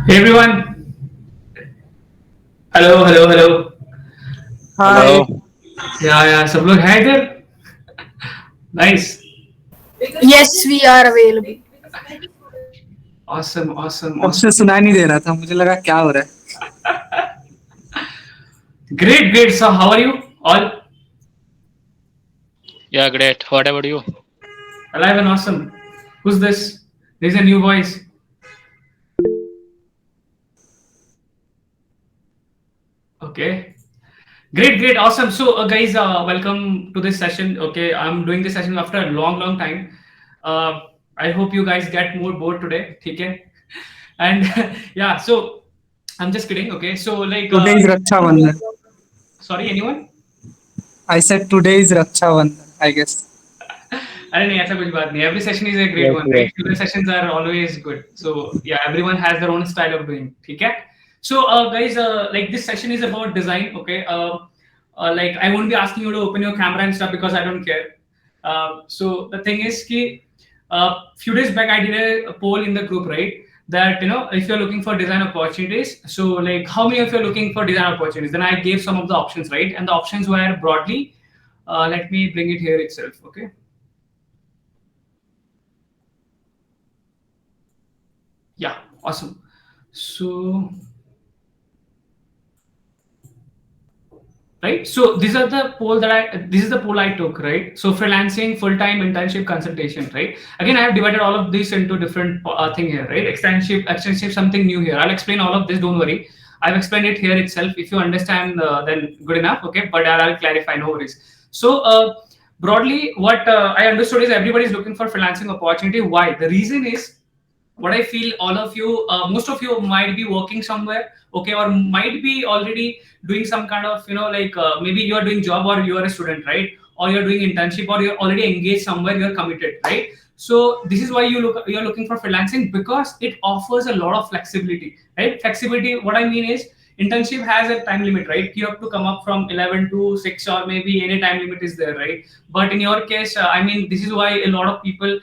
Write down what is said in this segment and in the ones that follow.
Hey everyone. Hello, hello, hello. Hi. Hello. Yeah, सब लोग हैं इधर. Nice. Yes, we are available. Awesome, awesome, तब से awesome. सुनाई नहीं दे रहा था, मुझे लगा क्या हो रहा है। Great, great. So how are you all? Yeah, great. What about you? Alive and awesome. Who's this? There's a new voice. Okay. Great, great, awesome. So, guys, welcome to this session. Okay, I'm doing this session after a long, long time. Uh, I hope you guys get more bored today. Okay, and yeah. So, I'm just kidding. Okay, so like, Today is Raksha Bandhan. sorry, anyone? I said today is Raksha Bandhan, I guess. अरे नहीं ऐसा कुछ बात नहीं. Every session is a great Yes, one, right? yes, Filler yes. sessions are always good. So yeah, everyone has their own style of doing. ठीक है? So guys, like this session is about design. Okay. Like I won't be asking you to open your camera and stuff because I don't care. So the thing is कि few days back I did a poll in the group, right? That if you're looking for design opportunities, so like how many of you are looking for design opportunities? Then I gave some of the options, right? And the options were broadly. Let me bring it here itself. Okay. Yeah, awesome. So, right. So this is the poll I took, right? So freelancing, full-time internship, consultation, right? Again, I have divided all of this into different thing here, right? Externship, something new here. I'll explain all of this. Don't worry. I've explained it here itself. If you understand, then good enough. Okay, but I'll clarify. No worries. So, broadly, what I understood is everybody is looking for freelancing opportunity. Why? The reason is what I feel all of you, most of you might be working somewhere, okay, or might be already doing some kind of, like maybe you are doing job or you are a student, right? Or you're doing internship or you're already engaged somewhere, you're committed, right? So this is why you're looking for freelancing because it offers a lot of flexibility, right? Flexibility, what I mean is internship has a time limit, right? You have to come up from 11 to 6 or maybe any time limit is there, right? But in your case, I mean, this is why a lot of people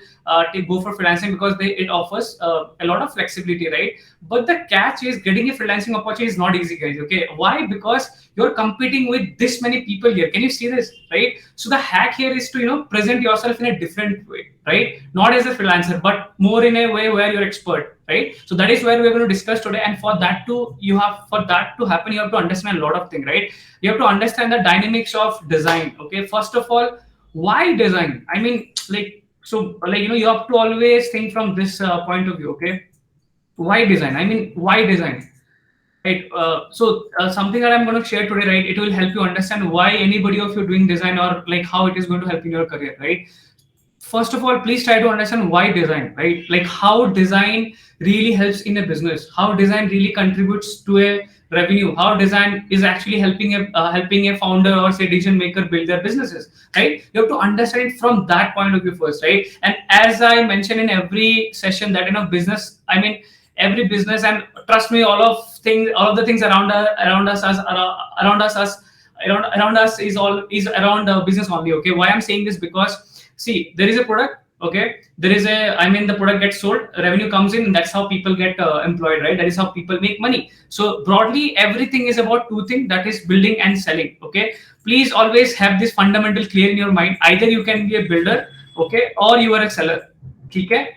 go for freelancing because it offers a lot of flexibility, right? But the catch is getting a freelancing opportunity is not easy, guys. Okay, why? Because you're competing with this many people here. Can you see this, right? So the hack here is to present yourself in a different way, right? Not as a freelancer, but more in a way where you're expert, right? So that is where we're going to discuss today. And for that to happen, you have to understand a lot of things, right? You have to understand the dynamics of design. Okay, first of all, why design? I mean, like you have to always think from this point of view. Okay, why design? I mean, why design? Right. So something that I'm going to share today, right? It will help you understand why anybody of you doing design or like how it is going to help in your career, right? First of all, please try to understand why design, right? Like how design really helps in a business, how design really contributes to a revenue, how design is actually helping a founder or say decision maker build their businesses, right? You have to understand it from that point of view first, right? And as I mentioned in every session that business, I mean every business, and trust me, all of the things around us is around business only. Okay, why I'm saying this? Because see, there is a product. Okay, there is a, I mean, the product gets sold, revenue comes in, and that's how people get employed, right? That is how people make money. So broadly, everything is about two things, that is building and selling. Okay, please always have this fundamental clear in your mind. Either you can be a builder, okay, or you are a seller. Okay,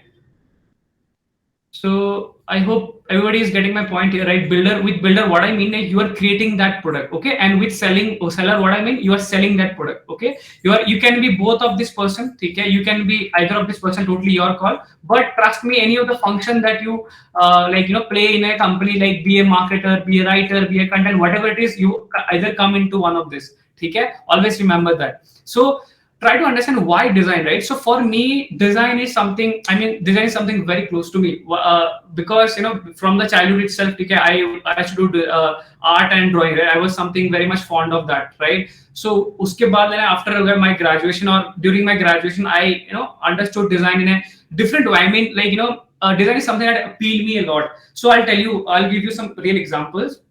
so I hope everybody is getting my point here, right? With builder, what I mean is you are creating that product, okay? And with selling or seller, what I mean, you are selling that product, okay? You can be both of this person, okay? You can be either of this person, totally your call. But trust me, any of the function that you play in a company, like be a marketer, be a writer, be a content, whatever it is, you either come into one of this, okay? Always remember that. So try to understand why design, right? So for me, design is something, I mean, design is something very close to me, because from the childhood itself, okay, I used to do art and drawing, right? I was something very much fond of that, right? So uske baad after my graduation or during my graduation, I understood design in a different way. I mean, like design is something that appealed me a lot. So I'll give you some real examples.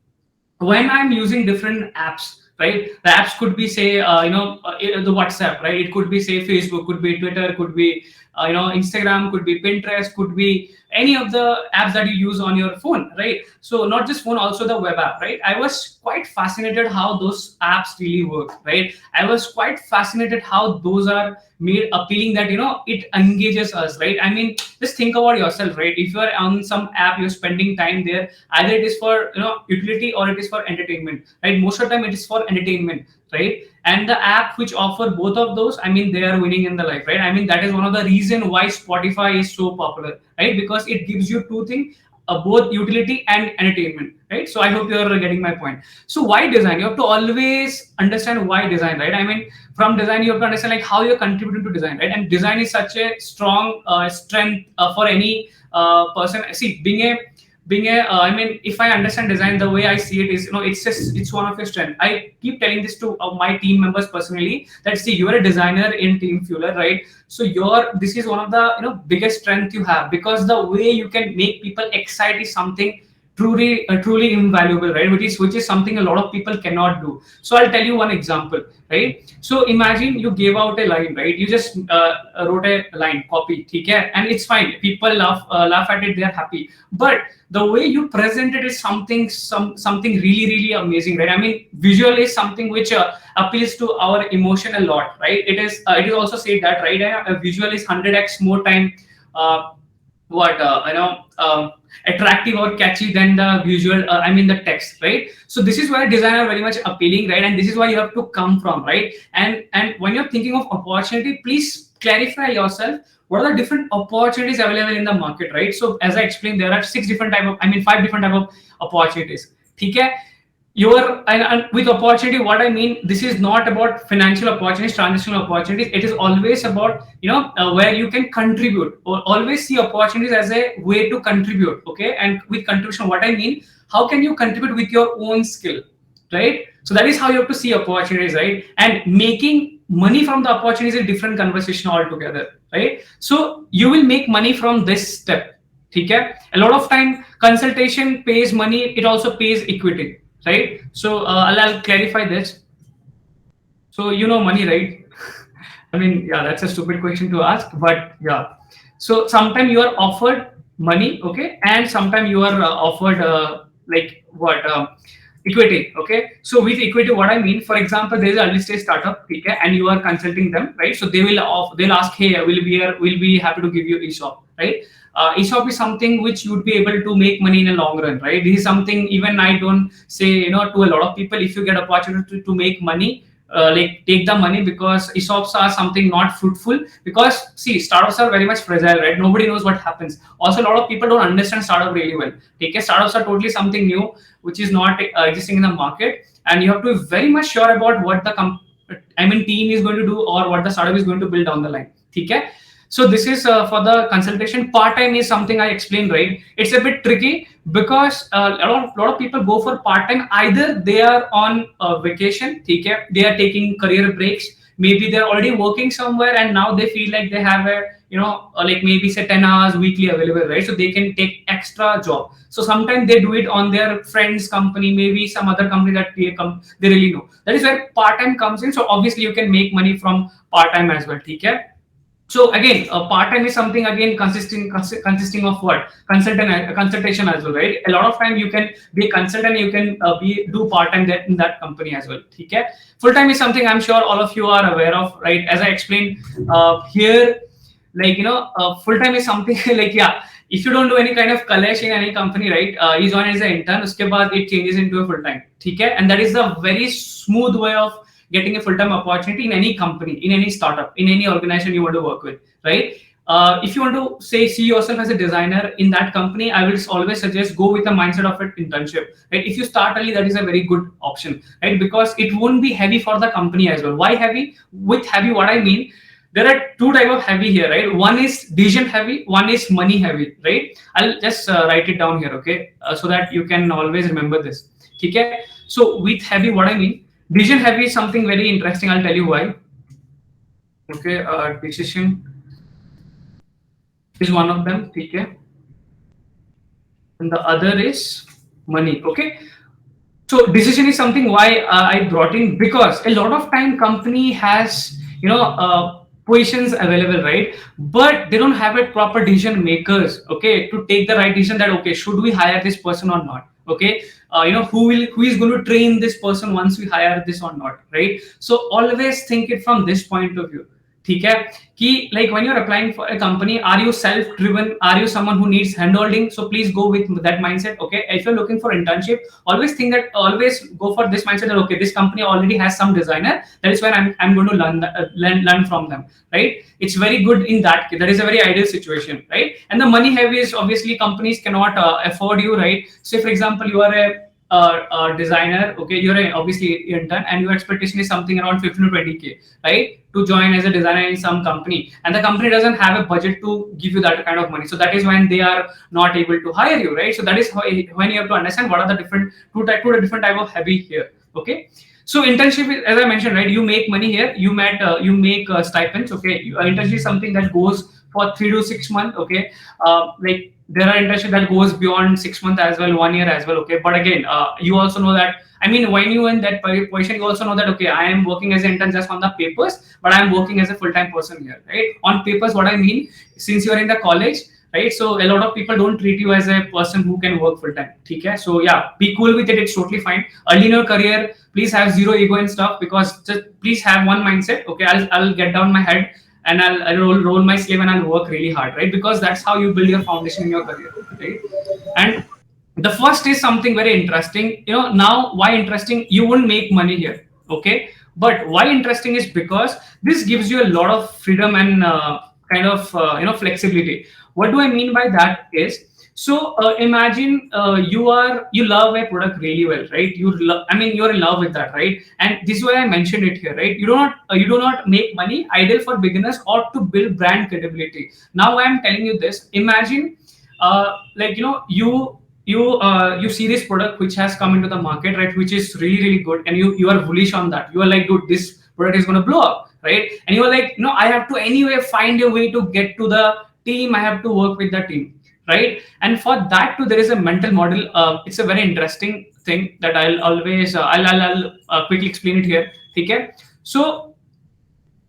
When I'm using different apps, right? The apps could be say the WhatsApp, right? It could be say Facebook, could be Twitter, could be Instagram, could be Pinterest, could be any of the apps that you use on your phone, right? So not just phone, also the web app, right? I was quite fascinated how those apps really work, right? I was quite fascinated how those are made appealing, that it engages us, right? I mean, just think about yourself, right? If you are on some app, you're spending time there, either it is for utility or it is for entertainment, right? Most of the time it is for entertainment, right? And the app which offer both of those, I mean, they are winning in the life, right? I mean, that is one of the reason why Spotify is so popular, right? Because it gives you two things, both utility and entertainment, right? So I hope you're getting my point. So why design? You have to always understand why design, right? I mean, from design you have to understand like how you're contributing to design, right? And design is such a strong strength for any person. See, I mean, if I understand design, the way I see it is, it's one of your strength. I keep telling this to my team members personally, that see, you're a designer in Team Fueler, right? So this is one of the biggest strength you have, because the way you can make people excited is something truly invaluable, right? Which is something a lot of people cannot do. So I'll tell you one example, right? So imagine you gave out a line, right? You just wrote a line, copy, okay, and it's fine. People laugh at it, they are happy. But the way you present it is something really amazing, right? I mean, visual is something which appeals to our emotion a lot, right? It is also said that, right? A visual is 100x more time attractive or catchy than the visual, the text, right? So this is why design are very much appealing, right? And this is why you have to come from, right? And when you're thinking of opportunity, please clarify yourself what are the different opportunities available in the market, right? So as I explained, there are 5 different type of opportunities, okay? And with opportunity, what I mean, this is not about financial opportunities, transactional opportunities. It is always about where you can contribute, or always see opportunities as a way to contribute, okay? And with contribution, what I mean, how can you contribute with your own skill, right? So that is how you have to see opportunities, right? And making money from the opportunities is a different conversation altogether, right? So you will make money from this step, okay? A lot of time consultation pays money, it also pays equity, right? So I'll clarify this. So money, right? I mean, yeah, that's a stupid question to ask, but yeah. So sometimes you are offered money, okay, and sometimes you are offered equity, okay? So with equity, what I mean, for example, there is an early stage startup, okay, and you are consulting them, right? So they'll ask, hey, we'll be happy to give you ESOP, right? ESOP is something which you would be able to make money in a long run, right? This is something even I don't say, to a lot of people, if you get opportunity to make money, take the money, because ESOPs are something not fruitful, because see, startups are very much fragile, right? Nobody knows what happens. Also, a lot of people don't understand startup really well. Startups are totally something new, which is not existing in the market, and you have to be very much sure about what the team is going to do, or what the startup is going to build down the line, okay? So this is for the consultation. Part-time is something I explained, right? It's a bit tricky, because a lot of people go for part-time. Either they are on vacation, okay? They are taking career breaks. Maybe they're already working somewhere, and now they feel like they have a maybe say 10 hours weekly available, right? So they can take extra job. So sometimes they do it on their friend's company, maybe some other company that they really know. That is where part-time comes in. So obviously you can make money from part-time as well, okay? So again, part-time is something again consisting of what? Consultation as well, right? A lot of time you can be a consultant, you can do part-time in that company as well. Okay? Full-time is something I'm sure all of you are aware of, right? As I explained here, full-time is something like, yeah, if you don't do any kind of college in any company, right? You join as an intern, uske baad it changes into a full-time. Okay? And that is the very smooth way of getting a full-time opportunity in any company, in any startup, in any organization you want to work with, right? If you want to see yourself as a designer in that company, I will always suggest go with the mindset of an internship, right? If you start early, that is a very good option, right? Because it won't be heavy for the company as well. Why heavy? With heavy, what I mean, there are two type of heavy here, right? One is decision heavy, one is money heavy, right? I'll just write it down here, okay? So that you can always remember this, okay? So with heavy, what I mean, decision heavy is something very interesting. I'll tell you why. Okay, decision is one of them. Okay, and the other is money. Okay, so decision is something why I brought in, because a lot of time company has positions available, right? But they don't have a proper decision makers, okay, to take the right decision that okay, should we hire this person or not? Okay, who is going to train this person once we hire this or not, right? So always think it from this point of view. ठीक है कि like when you're applying for a company, are you self driven, are you someone who needs handholding? So please go with that mindset. Okay, if you're looking for internship, always go for this mindset that okay, this company already has some designer, that is where I'm going to learn from them, right? It's very good in that case. That is a very ideal situation, right? And the money heavy is obviously companies cannot afford you, right? So for example, you are a designer, okay, you're obviously intern, and your expectation is something around 15 to 20k, right, to join as a designer in some company, and the company doesn't have a budget to give you that kind of money. So that is when they are not able to hire you, right? So that is when you have to understand what are the different different type of hobby here. Okay, so internship is, as I mentioned, right, you make money here, you make stipends. Okay, internship is something that goes for 3 to 6 months. Okay, like there are internships that goes beyond 6 months as well, 1 year as well. Okay, but again, you also know that, I mean, when you in that position, you also know that okay, I am working as an intern just on the papers, but I am working as a full-time person here, right? On papers, what I mean, since you are in the college, right? So a lot of people don't treat you as a person who can work full-time. Okay, so yeah, be cool with it. It's totally fine. Early in your career, please have zero ego and stuff, because just please have one mindset. Okay, I'll get down my head and I'll roll my sleeve and I'll work really hard, right? Because that's how you build your foundation in your career, right? And the first is something very interesting. Now why interesting? You won't make money here, okay? But why interesting is because this gives you a lot of freedom and kind of flexibility. What do I mean by that is, so imagine you love a product really well, right? You're in love with that, right? And this is why I mentioned it here, right? You do not make money, ideal for beginners or to build brand credibility. Now I am telling you this. Imagine you see this product which has come into the market, right, which is really good, and you are bullish on that. You are like, dude, this product is going to blow up, right? And you are like, no, I have to anyway find a way to get to the team. I have to work with the team, right? And for that too, there is a mental model. It's a very interesting thing that I'll always I'll quickly explain it here. Okay, so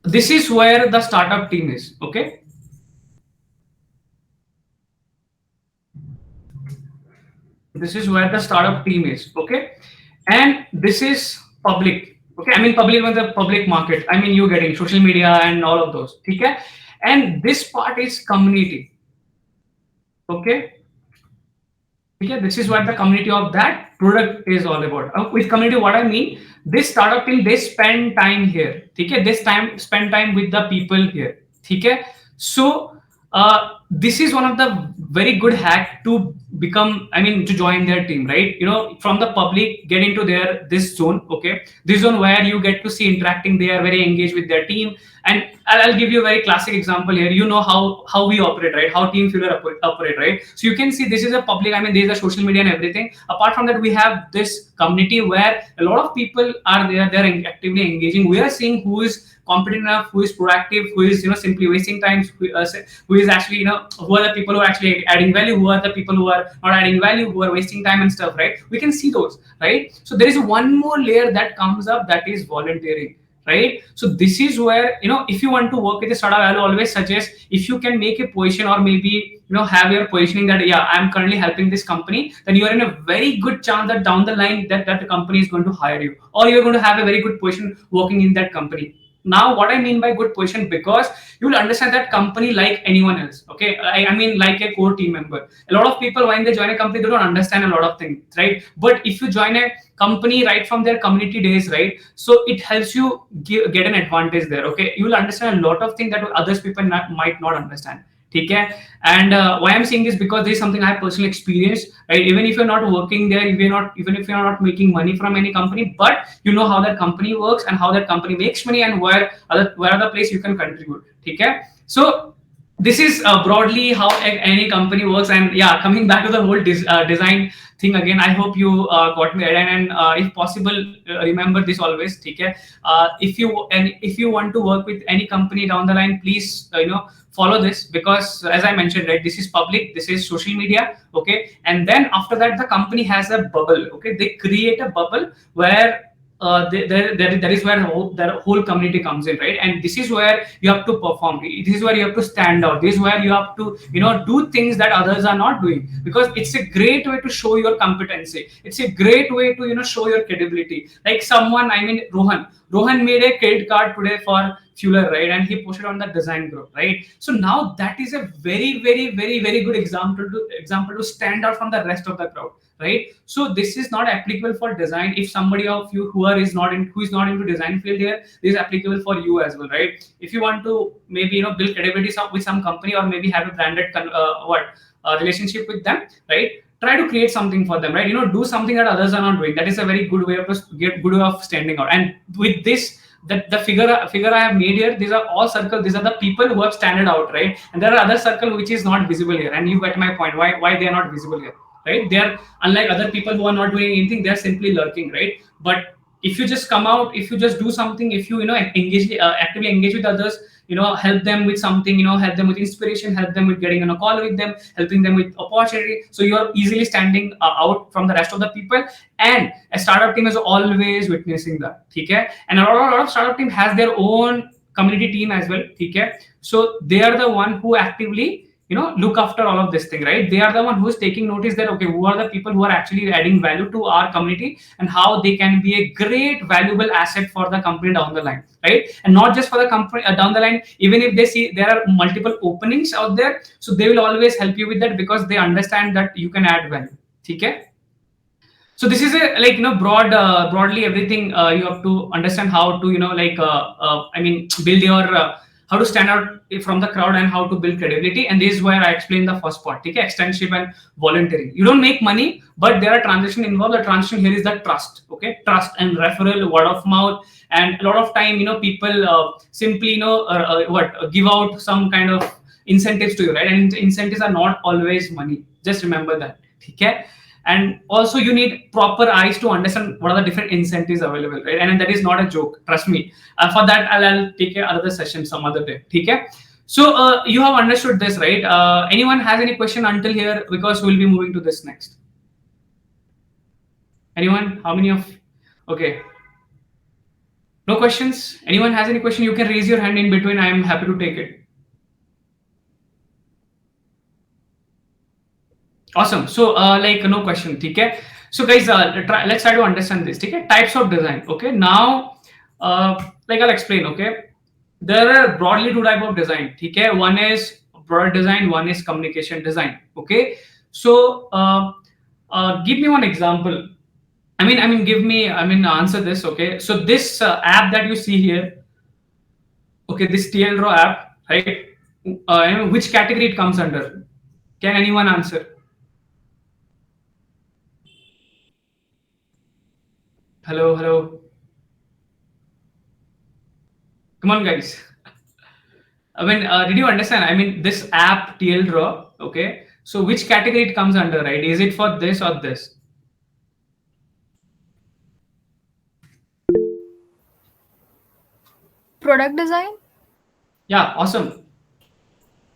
this is where the startup team is. Okay, this is where the startup team is. Okay, and this is public. Okay, I mean public with the public market. I mean you getting social media and all of those. Okay, and this part is community. Okay, this is what the community of that product is all about. With community, what I mean, this startup team, they spend time here. Okay, spend time with the people here. Okay, so this is one of the very good hack to to join their team, right? From the public, get into this zone. Okay, this zone where you get to see interacting. They are very engaged with their team. And I'll give you a very classic example here. You know how we operate, right? How Team Fueler operate, right? So you can see this is a public. I mean, there's a social media and everything. Apart from that, we have this community where a lot of people are there. They're actively engaging. We are seeing who is competent enough, who is proactive, who is simply wasting time, who is actually who are the people who are actually adding value, who are the people who are not adding value, who are wasting time and stuff, right? We can see those, right? So there is one more layer that comes up, that is volunteering. Right, so this is where if you want to work with a startup, I'll always suggest, if you can make a position or maybe have your positioning that I'm currently helping this company, then you are in a very good chance that down the line that the company is going to hire you, or you're going to have a very good position working in that company. Now, what I mean by good position, because you will understand that company like anyone else. Okay, I mean like a core team member. A lot of people, when they join a company, they don't understand a lot of things, right? But if you join a company right from their community days, right, so it helps you get an advantage there. Okay, you will understand a lot of things that others people might not understand. Okay, and why I'm saying this, because this is something I personally experienced, right? Even if you're not working there, even if you're not making money from any company, but you know how that company works and how that company makes money and where other place you can contribute. Okay, so this is broadly how any company works. And yeah, coming back to the whole design thing again, I hope you got me, and if possible, remember this always. Okay, if you want to work with any company down the line, please follow this, because as I mentioned, right, this is public, this is social media. Okay, and then after that, the company has a bubble. Okay, they create a bubble where that is where the whole community comes in, right? And this is where you have to perform. This is where you have to stand out. This is where you have to, do things that others are not doing, because it's a great way to show your competency. It's a great way to, show your credibility. Like someone, I mean, Rohan made a credit card today for Fueler, right? And he posted on the design group, right? So now that is a very, very, very, very good example to stand out from the rest of the crowd, right? So this is not applicable for design. If somebody of you who is not into design field here, this is applicable for you as well, right? If you want to maybe build credibility with some company, or maybe have a branded relationship with them, right? Try to create something for them, right? Do something that others are not doing. That is a very good way of standing out. And with this, the figure I have made here, these are all circles. These are the people who have standed out, right? And there are other circle which is not visible here. And you get my point. Why they are not visible here, right? They are, unlike other people who are not doing anything, they are simply lurking, right? But if you just come out, if you just do something, if you actively engage with others, help them with something, help them with inspiration, help them with getting on a call with them, helping them with opportunity, so you are easily standing out from the rest of the people. And a startup team is always witnessing that, okay? And a lot of startup team has their own community team as well, okay? So they are the one who actively look after all of this thing, right? They are the one who is taking notice that, okay, who are the people who are actually adding value to our community, and how they can be a great valuable asset for the company down the line, right? And not just for the company down the line, even if they see there are multiple openings out there, so they will always help you with that, because they understand that you can add value, okay? So this is a broadly everything. You have to understand how to build your how to stand out from the crowd, and how to build credibility. And this is where I explained the first part, okay? Externship and volunteering. You don't make money, but there are transaction involved. The transaction here is the trust, okay? Trust and referral, word of mouth. And a lot of time, people simply give out some kind of incentives to you, right? And incentives are not always money. Just remember that, okay? And also you need proper eyes to understand what are the different incentives available, right? And that is not a joke, trust me. For that, I'll take another session some other day, okay? So you have understood this, right? Anyone has any question until here? Because we'll be moving to this next. Anyone? How many of? Okay. No questions? Anyone has any question? You can raise your hand in between. I am happy to take it. Awesome. So no question, okay? So guys, let's try to understand this, okay? Types of design, okay? Now I'll explain, okay? There are broadly two types of design, okay? One is product design, one is communication design, okay? So give me one example. Answer this, okay? So this app that you see here, okay, this TL Draw app, right? Which category it comes under? Can anyone answer? Hello. Come on, guys. Did you understand? This app TL Draw, okay? So which category it comes under, right? Is it for this or this? Product design? Yeah, awesome.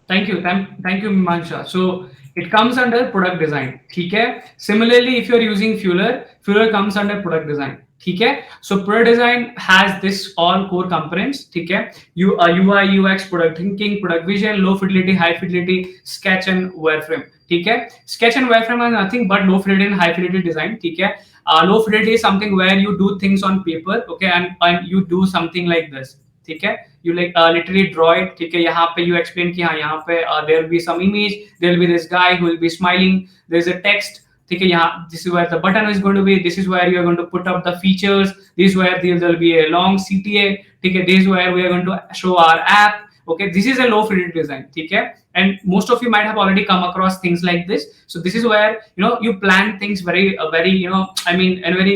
Thank you, Mimansha. So it comes under product design, okay? Similarly, if you're using Fueler comes under product design, okay? So product design has this all core components, okay? UI, UX, product thinking, product vision, low fidelity, high fidelity, sketch and wireframe, okay? Sketch and wireframe are nothing but low fidelity and high fidelity design, okay? Low fidelity is something where you do things on paper, okay? And you do something like this, okay? You literally draw it, okay? यहाँ पे you explain कि हाँ यहाँ पे there will be some image, there will be this guy who will be smiling, there is a text, okay? यहाँ this is where the button is going to be, this is where you are going to put up the features, this is where there will be a long CTA, okay? This is where we are going to show our app, okay? This is a low fidelity design, okay? And most of you might have already come across things like this. So this is where you plan things very in a very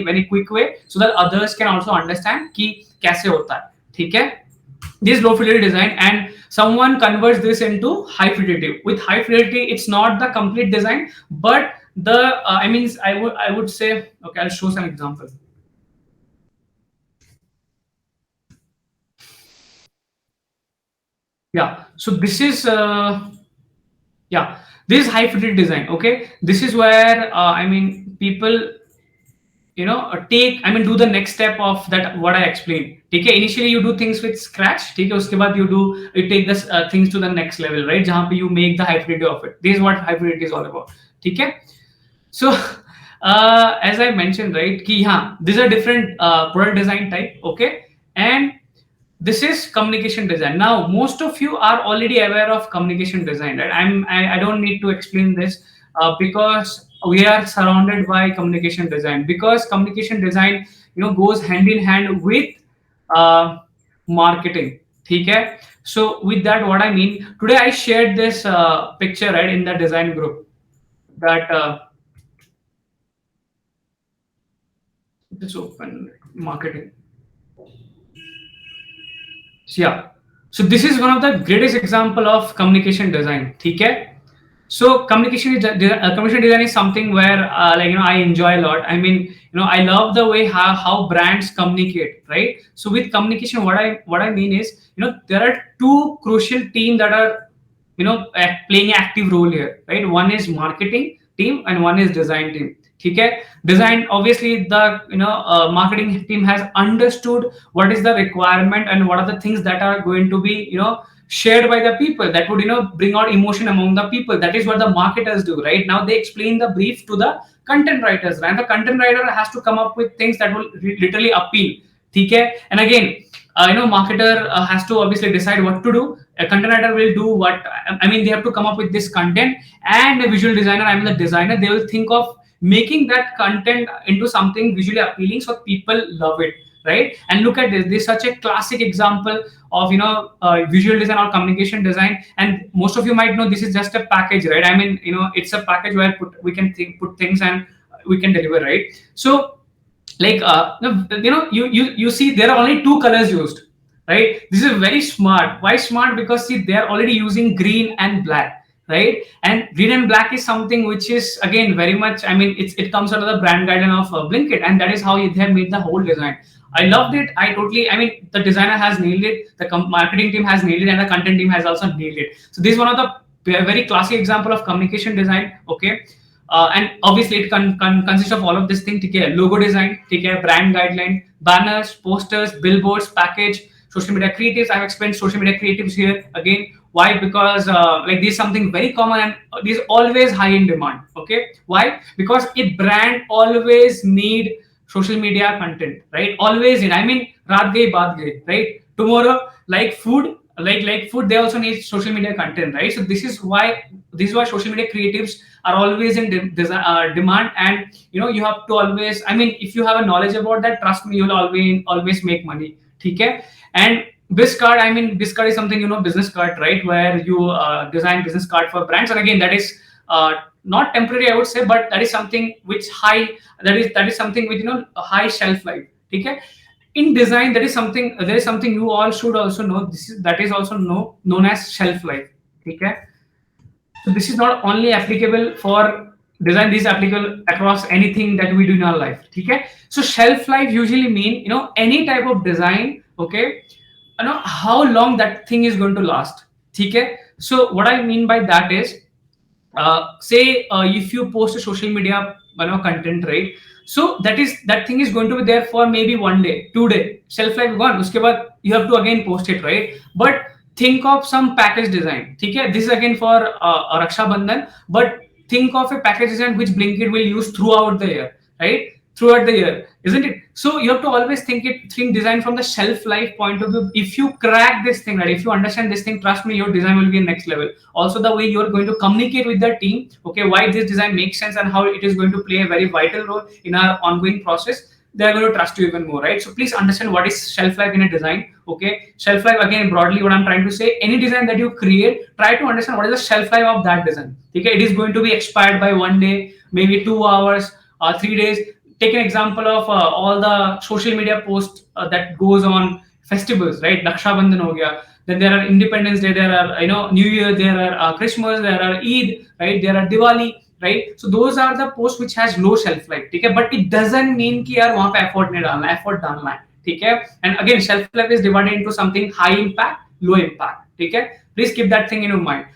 very quick way, so that others can also understand कि कैसे होता है, ठीक है? This low fidelity design, and someone converts this into high fidelity. With high fidelity, it's not the complete design, but the I would say, okay, I'll show some example. Yeah, so this is this is high fidelity design, okay? This is where people do the next step of that what I explained. Okay, initially you do things with scratch. Okay, uske baad you take this things to the next level, right? Jahan pe you make the hybridity of it. This is what hybridity is all about. Okay, so as I mentioned, right, ki these are different product design type. Okay, and this is communication design. Now most of you are already aware of communication design, right? I don't need to explain this because we are surrounded by communication design, because communication design goes hand in hand with uh, marketing. Okay, so with that what I mean, today I shared this picture, right, in the design group, that this open marketing. So yeah, so this is one of the greatest example of communication design. Okay, so communication design is something where I enjoy a lot. I mean, I love the way how brands communicate, right? So with communication, what I mean is, there are two crucial teams that are playing an active role here, right? One is marketing team and one is design team. Okay, design, obviously the marketing team has understood what is the requirement and what are the things that are going to be shared by the people that would bring out emotion among the people. That is what the marketers do, right? Now they explain the brief to the content writers, and the content writer has to come up with things that will literally appeal. Okay, and again, marketer has to obviously decide what to do. A content writer will do what, I mean, they have to come up with this content, and a visual designer, I mean the designer, they will think of making that content into something visually appealing so people love it, right? And look at this is such a classic example of visual design or communication design. And most of you might know this is just a package, right? I mean, it's a package where we can put things and we can deliver, right? So like you see there are only two colors used, right? This is very smart. Why smart? Because see, they are already using green and black, right? And green and black is something which is again very much, I mean, it comes out of the brand guideline of Blinkit, and that is how they have made the whole design. I loved it. I mean, the designer has nailed it, the marketing team has nailed it, and the content team has also nailed it. So this is one of the very classic example of communication design. Okay, and obviously it consists of all of this thing. Okay, logo design, okay, brand guideline, banners, posters, billboards, package, social media creatives. I've explained social media creatives here again. Why? Because this is something very common, and this is always high in demand. Okay, why? Because a brand always need social media content, right? Always need. I mean, raat gayi baat gayi, right? Tomorrow, like food, like food, they also need social media content, right? So this is why social media creatives are always in demand, and you have to always, I mean, if you have a knowledge about that, trust me, you'll always make money. Okay, and BizCard, I mean, BizCard is something, business card, right? Where you design business card for brands, and again, that is not temporary, I would say, but that is something which that is something with a high shelf life. Okay, in design, there is something you all should also know. That is also known as shelf life. Okay, so this is not only applicable for design, this is applicable across anything that we do in our life. Okay, so shelf life usually mean any type of design. Okay, how long that thing is going to last. Okay, so what I mean by that is, say if you post a social media content, right? So that thing is going to be there for maybe 1 day, 2 day, shelf life gone. Uske baad you have to again post it, right? But think of some package design. Okay, this is again for Raksha Bandhan, but think of a package design which Blinkit will use throughout the year, right? Throughout the year, isn't it? So you have to always think design from the shelf life point of view. If you crack this thing, right, if you understand this thing, trust me, your design will be next level. Also the way you're going to communicate with the team, okay, why this design makes sense and how it is going to play a very vital role in our ongoing process, they're going to trust you even more, right? So please understand what is shelf life in a design. Okay, shelf life, again, broadly what I'm trying to say, any design that you create, try to understand what is the shelf life of that design. Okay, it is going to be expired by 1 day, maybe 2 hours, 3 days. Take an example of all the social media posts that goes on festivals, right? Raksha Bandhan ho gaya. Then there are Independence Day, there are New Year, there are Christmas, there are Eid, right? There are Diwali, right? So those are the posts which has low shelf life. Okay, but it doesn't mean कि यार वहाँ पे effort नहीं डालना, effort डालना है. Okay, and again shelf life is divided into something high impact, low impact. Okay, please keep that thing in your mind.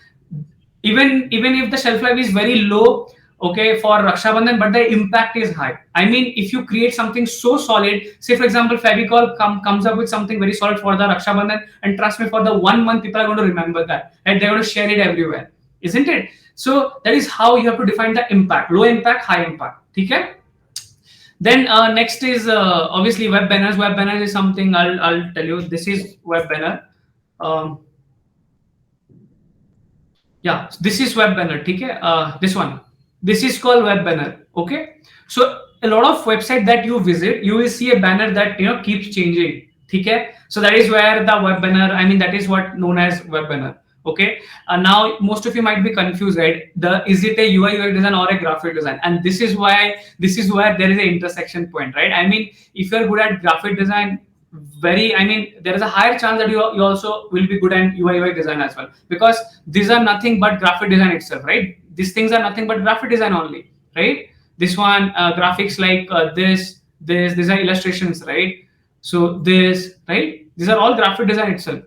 Even if the shelf life is very low, okay, for Raksha Bandhan, but the impact is high. I mean, if you create something so solid, say for example, Fevicol comes up with something very solid for the Raksha Bandhan, and trust me, for the 1 month, people are going to remember that, and they're going to share it everywhere, isn't it? So that is how you have to define the impact: low impact, high impact. Okay. Then next is obviously web banners. Web banners is something I'll tell you. This is web banner. Um, yeah, this is web banner. Okay, this one. This is called web banner. Okay, so a lot of website that you visit, you will see a banner that keeps changing. Okay, so that is where the web banner. I mean, that is what known as web banner. Okay, now most of you might be confused, right? Is it a UI UX design or a graphic design? And this is where there is an intersection point, right? I mean, if you're good at graphic design, there is a higher chance that you also will be good at UI UX design as well, because these are nothing but graphic design itself, right? These things are nothing but graphic design only, right? This one, graphics like these are illustrations, right? So this, right? These are all graphic design itself.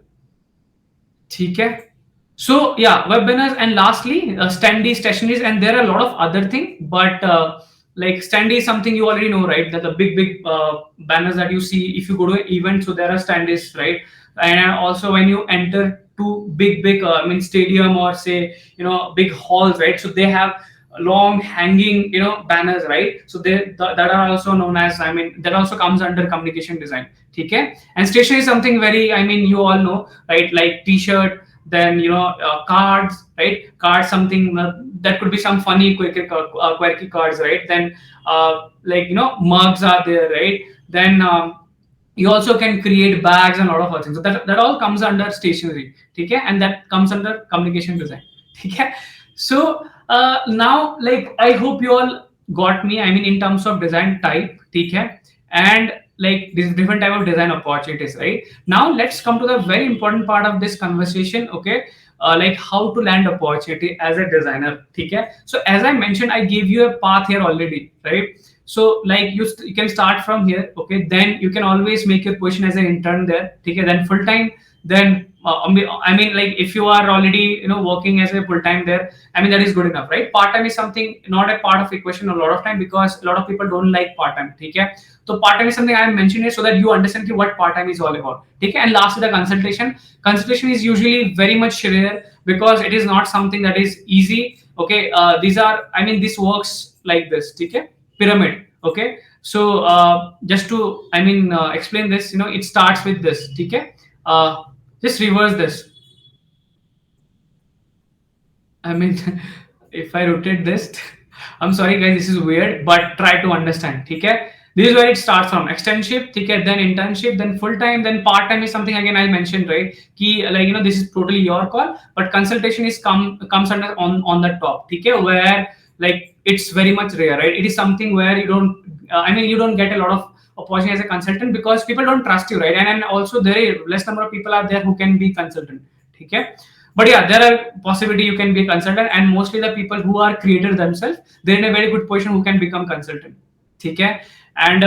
Okay. So yeah, web banners, and lastly, standees, stationaries, and there are a lot of other things, but like standee is something you already know, right? That the big banners that you see if you go to an event, so there are standees, right? And also when you enter to big stadium, or say big halls, right? So they have long hanging banners, right? So that are also known as, that also comes under communication design. Okay. And stationery is something very, you all know, right? Like t-shirt, then cards, right? Cards, something that could be some funny quirky cards, right? Then mugs are there, right? Then you also can create bags and a lot of other things. So that all comes under stationery. Okay. And that comes under communication design. Okay. So now, like, I hope you all got me, in terms of design type. Okay. And like this different type of design opportunities, right? Now let's come to the very important part of this conversation. Okay. Like how to land opportunity as a designer. Okay. So as I mentioned, I gave you a path here already, right? So like you can start from here. Okay. Then you can always make your position as an intern there. Okay. Then full time. Then like if you are already working as a full time there, that is good enough, right? Part time is something not a part of equation a lot of time, because a lot of people don't like part time. Okay. So part time is something I am mentioning here so that you understand what part time is all about. Okay. And lastly, the consultation. Consultation is usually very much rare, because it is not something that is easy. Okay. This works like this. Okay. Pyramid. Okay. So just to explain this, it starts with this. Okay. Just reverse this. If I rotate this, I'm sorry guys, this is weird, but try to understand. Okay. This is where it starts from: externship, okay, then internship, then full time, then part time is something again I mentioned, right? Key, this is totally your call, but consultation is comes under on the top. Okay, where like it's very much rare, right? It is something where you don't get a lot of opportunity as a consultant, because people don't trust you, right? And also there are less number of people out there who can be consultant. Okay. But yeah, there are possibility you can be a consultant, and mostly the people who are creators themselves, they're in a very good position who can become consultant. Okay. And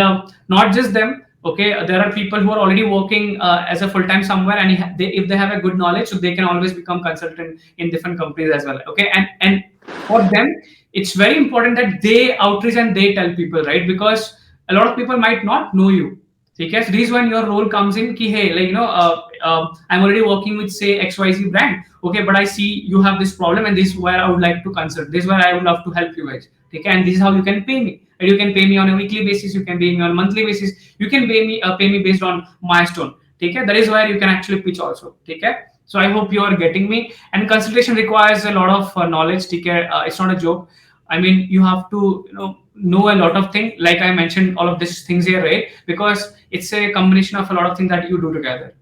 not just them. Okay, there are people who are already working as a full-time somewhere, and if they have a good knowledge, so they can always become consultant in different companies as well. Okay. And for them, it's very important that they outreach and they tell people, right? Because a lot of people might not know you. Okay, so this is when your role comes in. Ki, hey, I'm already working with, say, XYZ brand. Okay, but I see you have this problem, and this is where I would like to consult. This is where I would love to help you guys. Okay, and this is how you can pay me. And you can pay me on a weekly basis. You can pay me on a monthly basis. You can pay me based on milestone. Okay, that is where you can actually pitch also. Okay. So I hope you are getting me. And consultation requires a lot of knowledge. Okay, it's not a joke. You have to know a lot of things. Like I mentioned, all of these things here, right? Because it's a combination of a lot of things that you do together.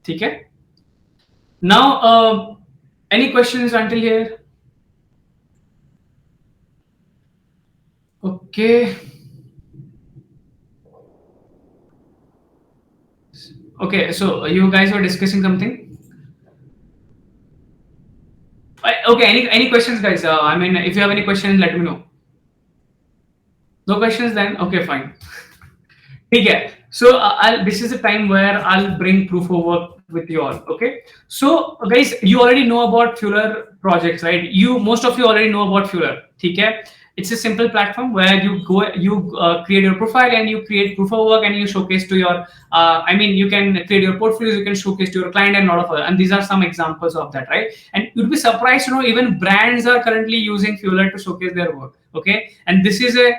Okay. Now, any questions until here? Okay. Okay. So you guys were discussing something. Okay. Any questions, guys? If you have any questions, let me know. No questions, then okay, fine. Okay. So this is a time where I'll bring proof of work with you all. Okay. So guys, you already know about Fueler projects, right? Most of you already know about Fueler. Okay. It's a simple platform where you create your profile and you create proof of work and you showcase to your, you can create your portfolios, you can showcase to your client and a lot of other. And these are some examples of that, right? And you'd be surprised to know even brands are currently using Fueler to showcase their work. Okay, and this is a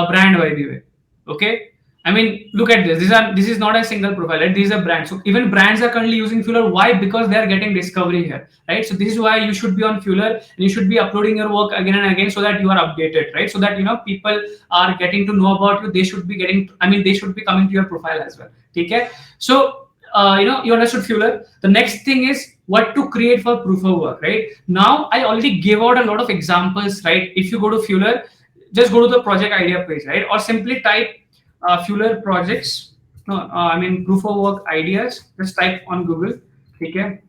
brand, by the way. Okay, I mean, look at this. This is not a single profile, right? These are brands. So even brands are currently using Fueler. Why? Because they are getting discovery here, right? So this is why you should be on Fueler and you should be uploading your work again and again so that you are updated, right? So that people are getting to know about you. They should be getting. They should be coming to your profile as well. Okay. So you understood Fueler. The next thing is what to create for proof of work, right? Now I already gave out a lot of examples, right? If you go to Fueler, just go to the project idea page, right? Or simply type Fueler projects, proof of work ideas. Just type on Google, okay?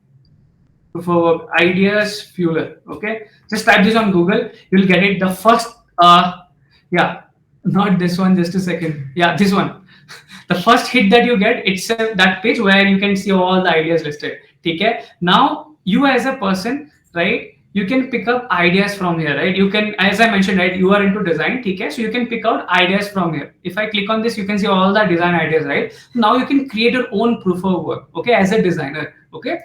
Proof of work ideas Fueler, okay? Just type this on Google, you'll get it. The first, not this one, just a second. Yeah, this one. The first hit that you get, it's that page where you can see all the ideas listed, okay? Now, you as a person, right? You can pick up ideas from here, right? You can, as I mentioned, right, you are into design, okay? So you can pick out ideas from here. If I click on this, you can see all the design ideas, right? Now you can create your own proof of work, okay, as a designer, okay?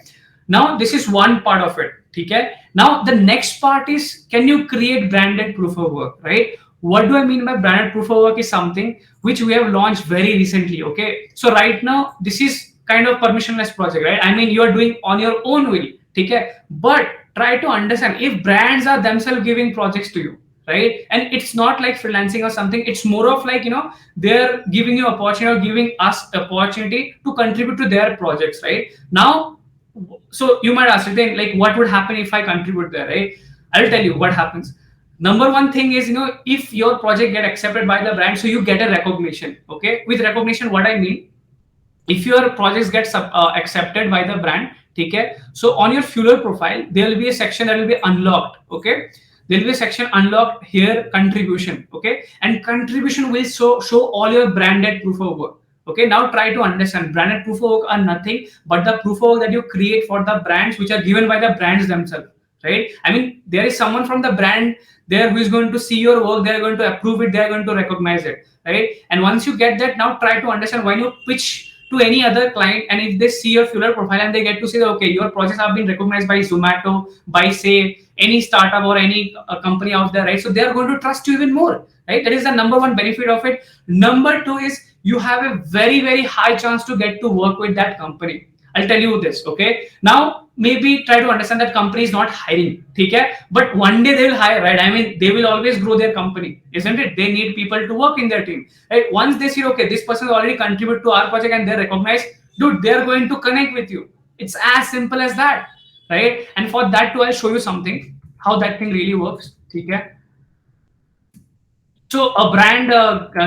Now this is one part of it, okay? Now the next part is, can you create branded proof of work, right? What do I mean by branded proof of work is something which we have launched very recently, okay? So right now, this is kind of permissionless project, right? I mean, you are doing on your own will, okay? But try to understand if brands are themselves giving projects to you, right? And it's not like freelancing or something. It's more of like, they're giving you opportunity or giving us opportunity to contribute to their projects, right? Now, so you might ask, then, like, what would happen if I contribute there, right? I'll tell you what happens. Number one thing is, if your project get accepted by the brand, so you get a recognition, okay? With recognition, what I mean, if your projects get accepted by the brand, okay, so on your Fueler profile there will be a section that will be unlocked, okay? There will be a section unlocked here, contribution, okay? And contribution will show all your branded proof of work, okay? Now try to understand, branded proof of work are nothing but the proof of work that you create for the brands, which are given by the brands themselves, right? I mean, there is someone from the brand there who is going to see your work, they are going to approve it, they are going to recognize it, right? And once you get that, now try to understand when you pitch to any other client, and if they see your Fueler profile and they get to say that, okay, your projects have been recognized by Zomato, by say any startup or any company out there, right? So they are going to trust you even more, right? That is the number one benefit of it. Number two is you have a very, very high chance to get to work with that company. I'll tell you this, okay? Now, maybe try to understand that company is not hiring, okay? But one day they will hire, right? I mean, they will always grow their company, isn't it? They need people to work in their team, right? Once they see, okay, this person already contributed to our project and they're recognized, dude, they're going to connect with you. It's as simple as that, right? And for that too, I'll show you something, how that thing really works, okay? So a brand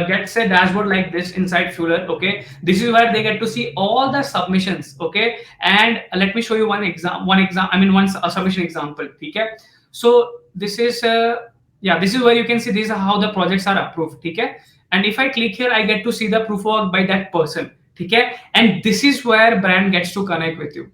gets a dashboard like this inside Fueler, okay? This is where they get to see all the submissions, okay? And let me show you one submission example, okay? So this is this is where you can see these are how the projects are approved, okay? And if I click here, I get to see the proof of work by that person, okay? And this is where brand gets to connect with you.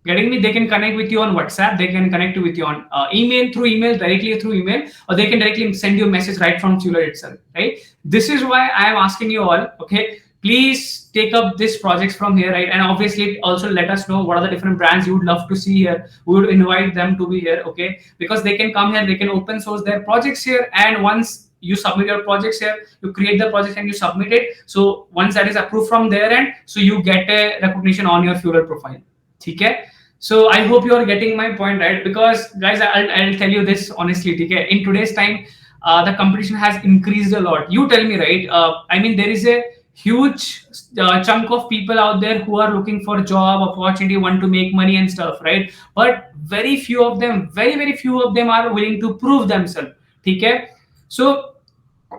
Getting me? They can connect with you on WhatsApp, they can connect with you on email, directly through email, or they can directly send you a message right from Fueler itself, right? This is why I am asking you all, okay, please take up these projects from here, right? And obviously also let us know what are the different brands you would love to see here. We would invite them to be here, okay? Because they can come here, they can open source their projects here, and once you submit your projects here, you create the project and you submit it. So once that is approved from their end, so you get a recognition on your Fueler profile, okay? So I hope you are getting my point, right? Because guys, I'll tell you this honestly, okay? In today's time, the competition has increased a lot. You tell me, right? I mean, there is a huge chunk of people out there who are looking for job opportunity, want to make money and stuff, right? But very few of them, very few of them are willing to prove themselves, okay? So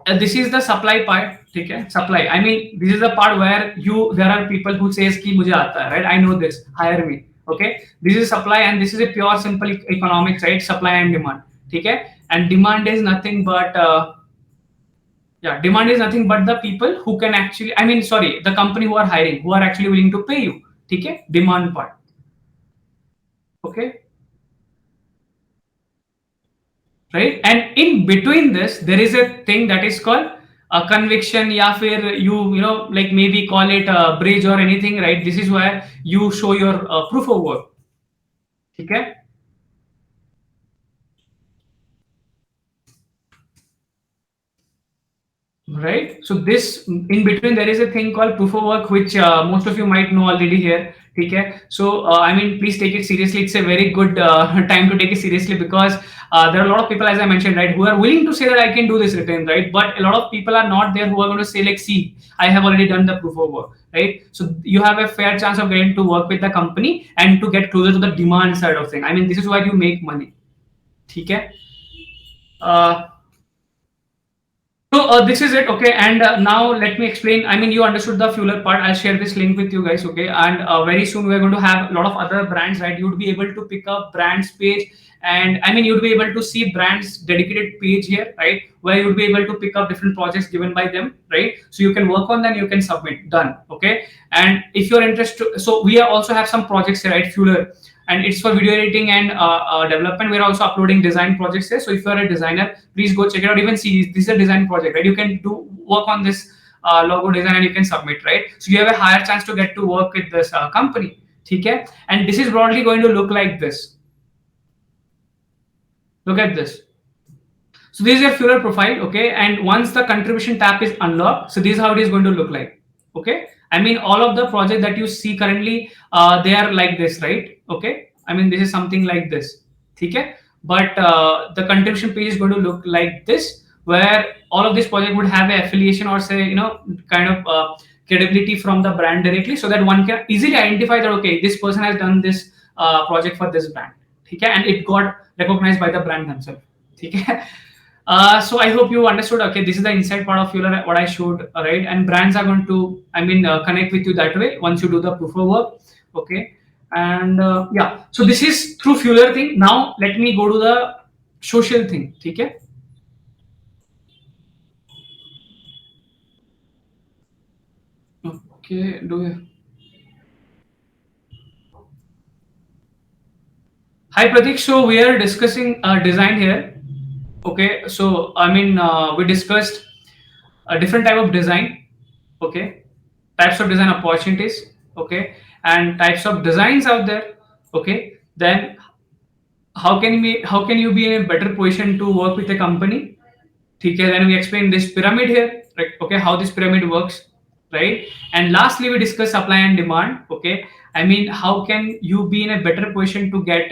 this is the supply part, okay? Supply. I mean, this is the part where there are people who says ki mujhe aata hai, right? I know this, hire me. Okay, this is supply and this is a pure simple economics, right? Supply and demand, okay? And demand is nothing but demand is nothing but the people who can actually, the company who are hiring, who are actually willing to pay you, okay? Demand part, okay? right? And in between this, there is a thing that is called a conviction, या फिर you know, like maybe call it a bridge or anything, right? This is where you show your proof of work. ठीक है? Right, so this in between there is a thing called proof of work, which most of you might know already here. Okay, so I mean, please take it seriously. It's a very good time to take it seriously, because there are a lot of people, as I mentioned, right, who are willing to say that I can do this written, right, but a lot of people are not there who are going to say like, see, I have already done the proof of work, right? So you have a fair chance of getting to work with the company and to get closer to the demand side of thing. I mean, this is where you make money. Okay. So this is it, okay. And now let me explain. I mean, you understood the Fueler part. I'll share this link with you guys, okay. And very soon we're going to have a lot of other brands, right? You'd be able to pick up brands page, and I mean, you'd be able to see brands dedicated page here, right, where you'd be able to pick up different projects given by them, right? So you can work on them, you can submit, done, okay. And if you're interested, so we also have some projects here, right, Fueler, and it's for video editing and development. We're also uploading design projects here. So if you're a designer, please go check it out. Even see, this is a design project, right? You can do work on this logo design and you can submit, right? So you have a higher chance to get to work with this company. Okay, and this is broadly going to look like this. Look at this. So this is your Fueler profile, okay. And once the contribution tab is unlocked, so this is how it is going to look like, okay. I mean, all of the projects that you see currently, they are like this, right? Okay. I mean, this is something like this, okay. But the contribution page is going to look like this, where all of this project would have an affiliation, or say, you know, kind of credibility from the brand directly, so that one can easily identify that, okay, this person has done this project for this brand, okay, and it got recognized by the brand themselves, okay. So I hope you understood. Okay, this is the inside part of Fueler, what I showed, right? And brands are going to, I mean, connect with you that way once you do the proof of work. Okay, and yeah, so this is through Fueler thing. Now let me go to the social thing. Okay. Okay, do you? Hi Pratik, so we are discussing design here. Okay, so I mean, we discussed a different type of design, okay, types of design opportunities, okay, and types of designs out there, okay. Then how can you be in a better position to work with a company, okay. Then we explain this pyramid here, right, okay, how this pyramid works, right. And lastly we discuss supply and demand, okay. I mean, how can you be in a better position to get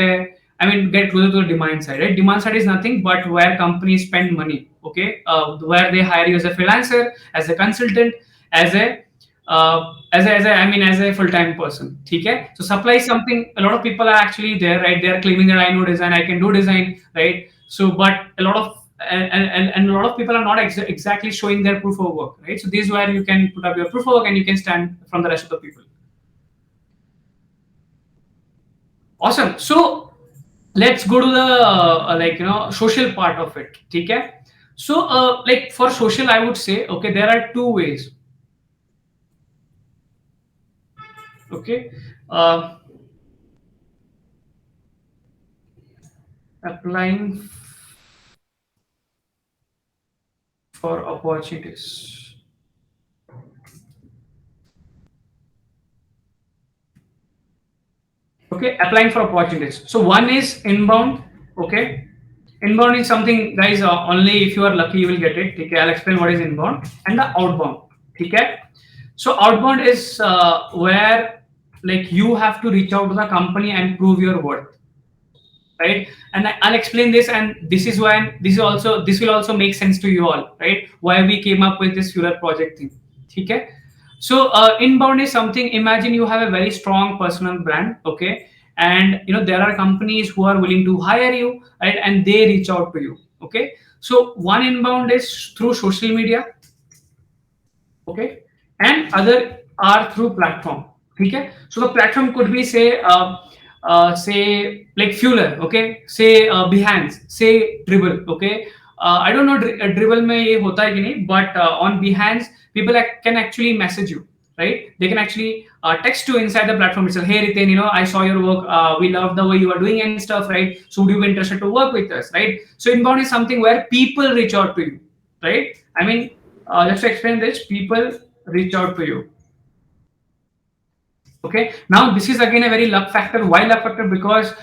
get closer to the demand side, right? Demand side is nothing but where companies spend money, okay, where they hire you as a freelancer, as a consultant, as a as a full-time person, okay. So supply is something a lot of people are actually there, right? They are claiming that I know design, I can do design, right? So but a lot of and a lot of people are not exactly showing their proof of work, right? So this is where you can put up your proof of work and you can stand from the rest of the people. Awesome. So let's go to the social part of it, okay. So like for social, I would say, okay, there are two ways, okay. Applying for opportunities. Okay, applying for opportunities. So one is inbound, okay. Inbound is something, guys, only if you are lucky you will get it, okay. I'll explain what is inbound. And the outbound, okay. So outbound is where like you have to reach out to the company and prove your worth, right? And I'll explain this, and this is when this will also make sense to you all, right? Why we came up with this Fueler project thing, okay. So inbound is something, imagine you have a very strong personal brand, okay, and you know there are companies who are willing to hire you, right, and they reach out to you, okay. So one inbound is through social media, okay, and other are through platform, okay. So the platform could be say like Fueler, okay, say Behance, say Dribbble, okay. I don't know Dribbble में ये होता है कि नहीं, but on Behance people can actually message you, right? They can actually text you inside the platform itself. Hey, Ritin, I saw your work. We love the way you are doing and stuff, right? So would you be interested to work with us, right? So inbound is something where people reach out to you, right? I mean, let's explain this. People reach out to you. Okay. Now this is again a very luck factor. Why luck factor? Because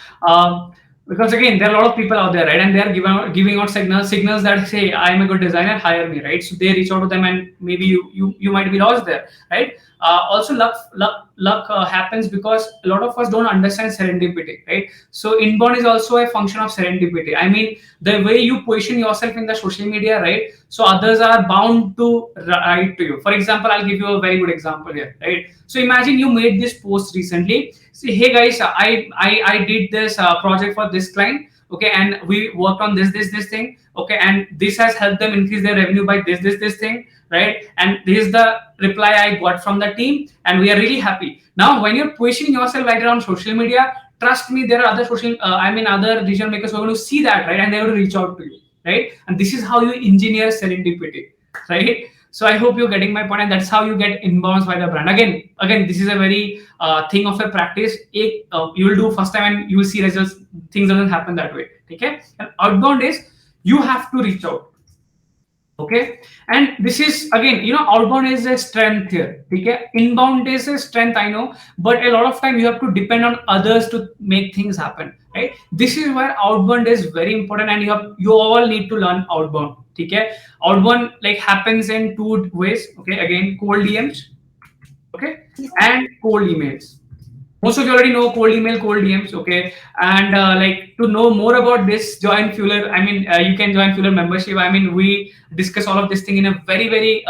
again there are a lot of people out there, right? And they are giving out signals that say I am a good designer, hire me, right? So they reach out to them, and maybe you might be lost there, right? Also luck happens because a lot of us don't understand serendipity, right? So inbound is also a function of serendipity. I mean, the way you position yourself in the social media, right? So others are bound to write to you. For example, I'll give you a very good example here, right? So imagine you made this post recently. Say, hey guys, I did this project for this client, okay, and we worked on this thing, okay, and this has helped them increase their revenue by this thing, right? And this is the reply I got from the team, and we are really happy. Now, when you're positioning yourself right around social media, trust me, there are other other decision makers who are going to see that, right, and they're going to reach out to you, right? And this is how you engineer serendipity, right? So I hope you're getting my point, and that's how you get inbounds by the brand. Again, this is a very thing of a practice. You will do first time and you will see results. Things doesn't happen that way. Okay, and outbound is you have to reach out. Okay, and this is again, outbound is a strength here. Okay, inbound is a strength, I know, but a lot of time you have to depend on others to make things happen, right? This is where outbound is very important, and you all need to learn outbound. Okay, outbound like happens in two ways. Okay, again, cold DMs, okay, and cold emails. Most of you already know cold email, cold DMs, okay? And like to know more about this, join Fueler. I mean, you can join Fueler membership. I mean, we discuss all of this thing in a very, very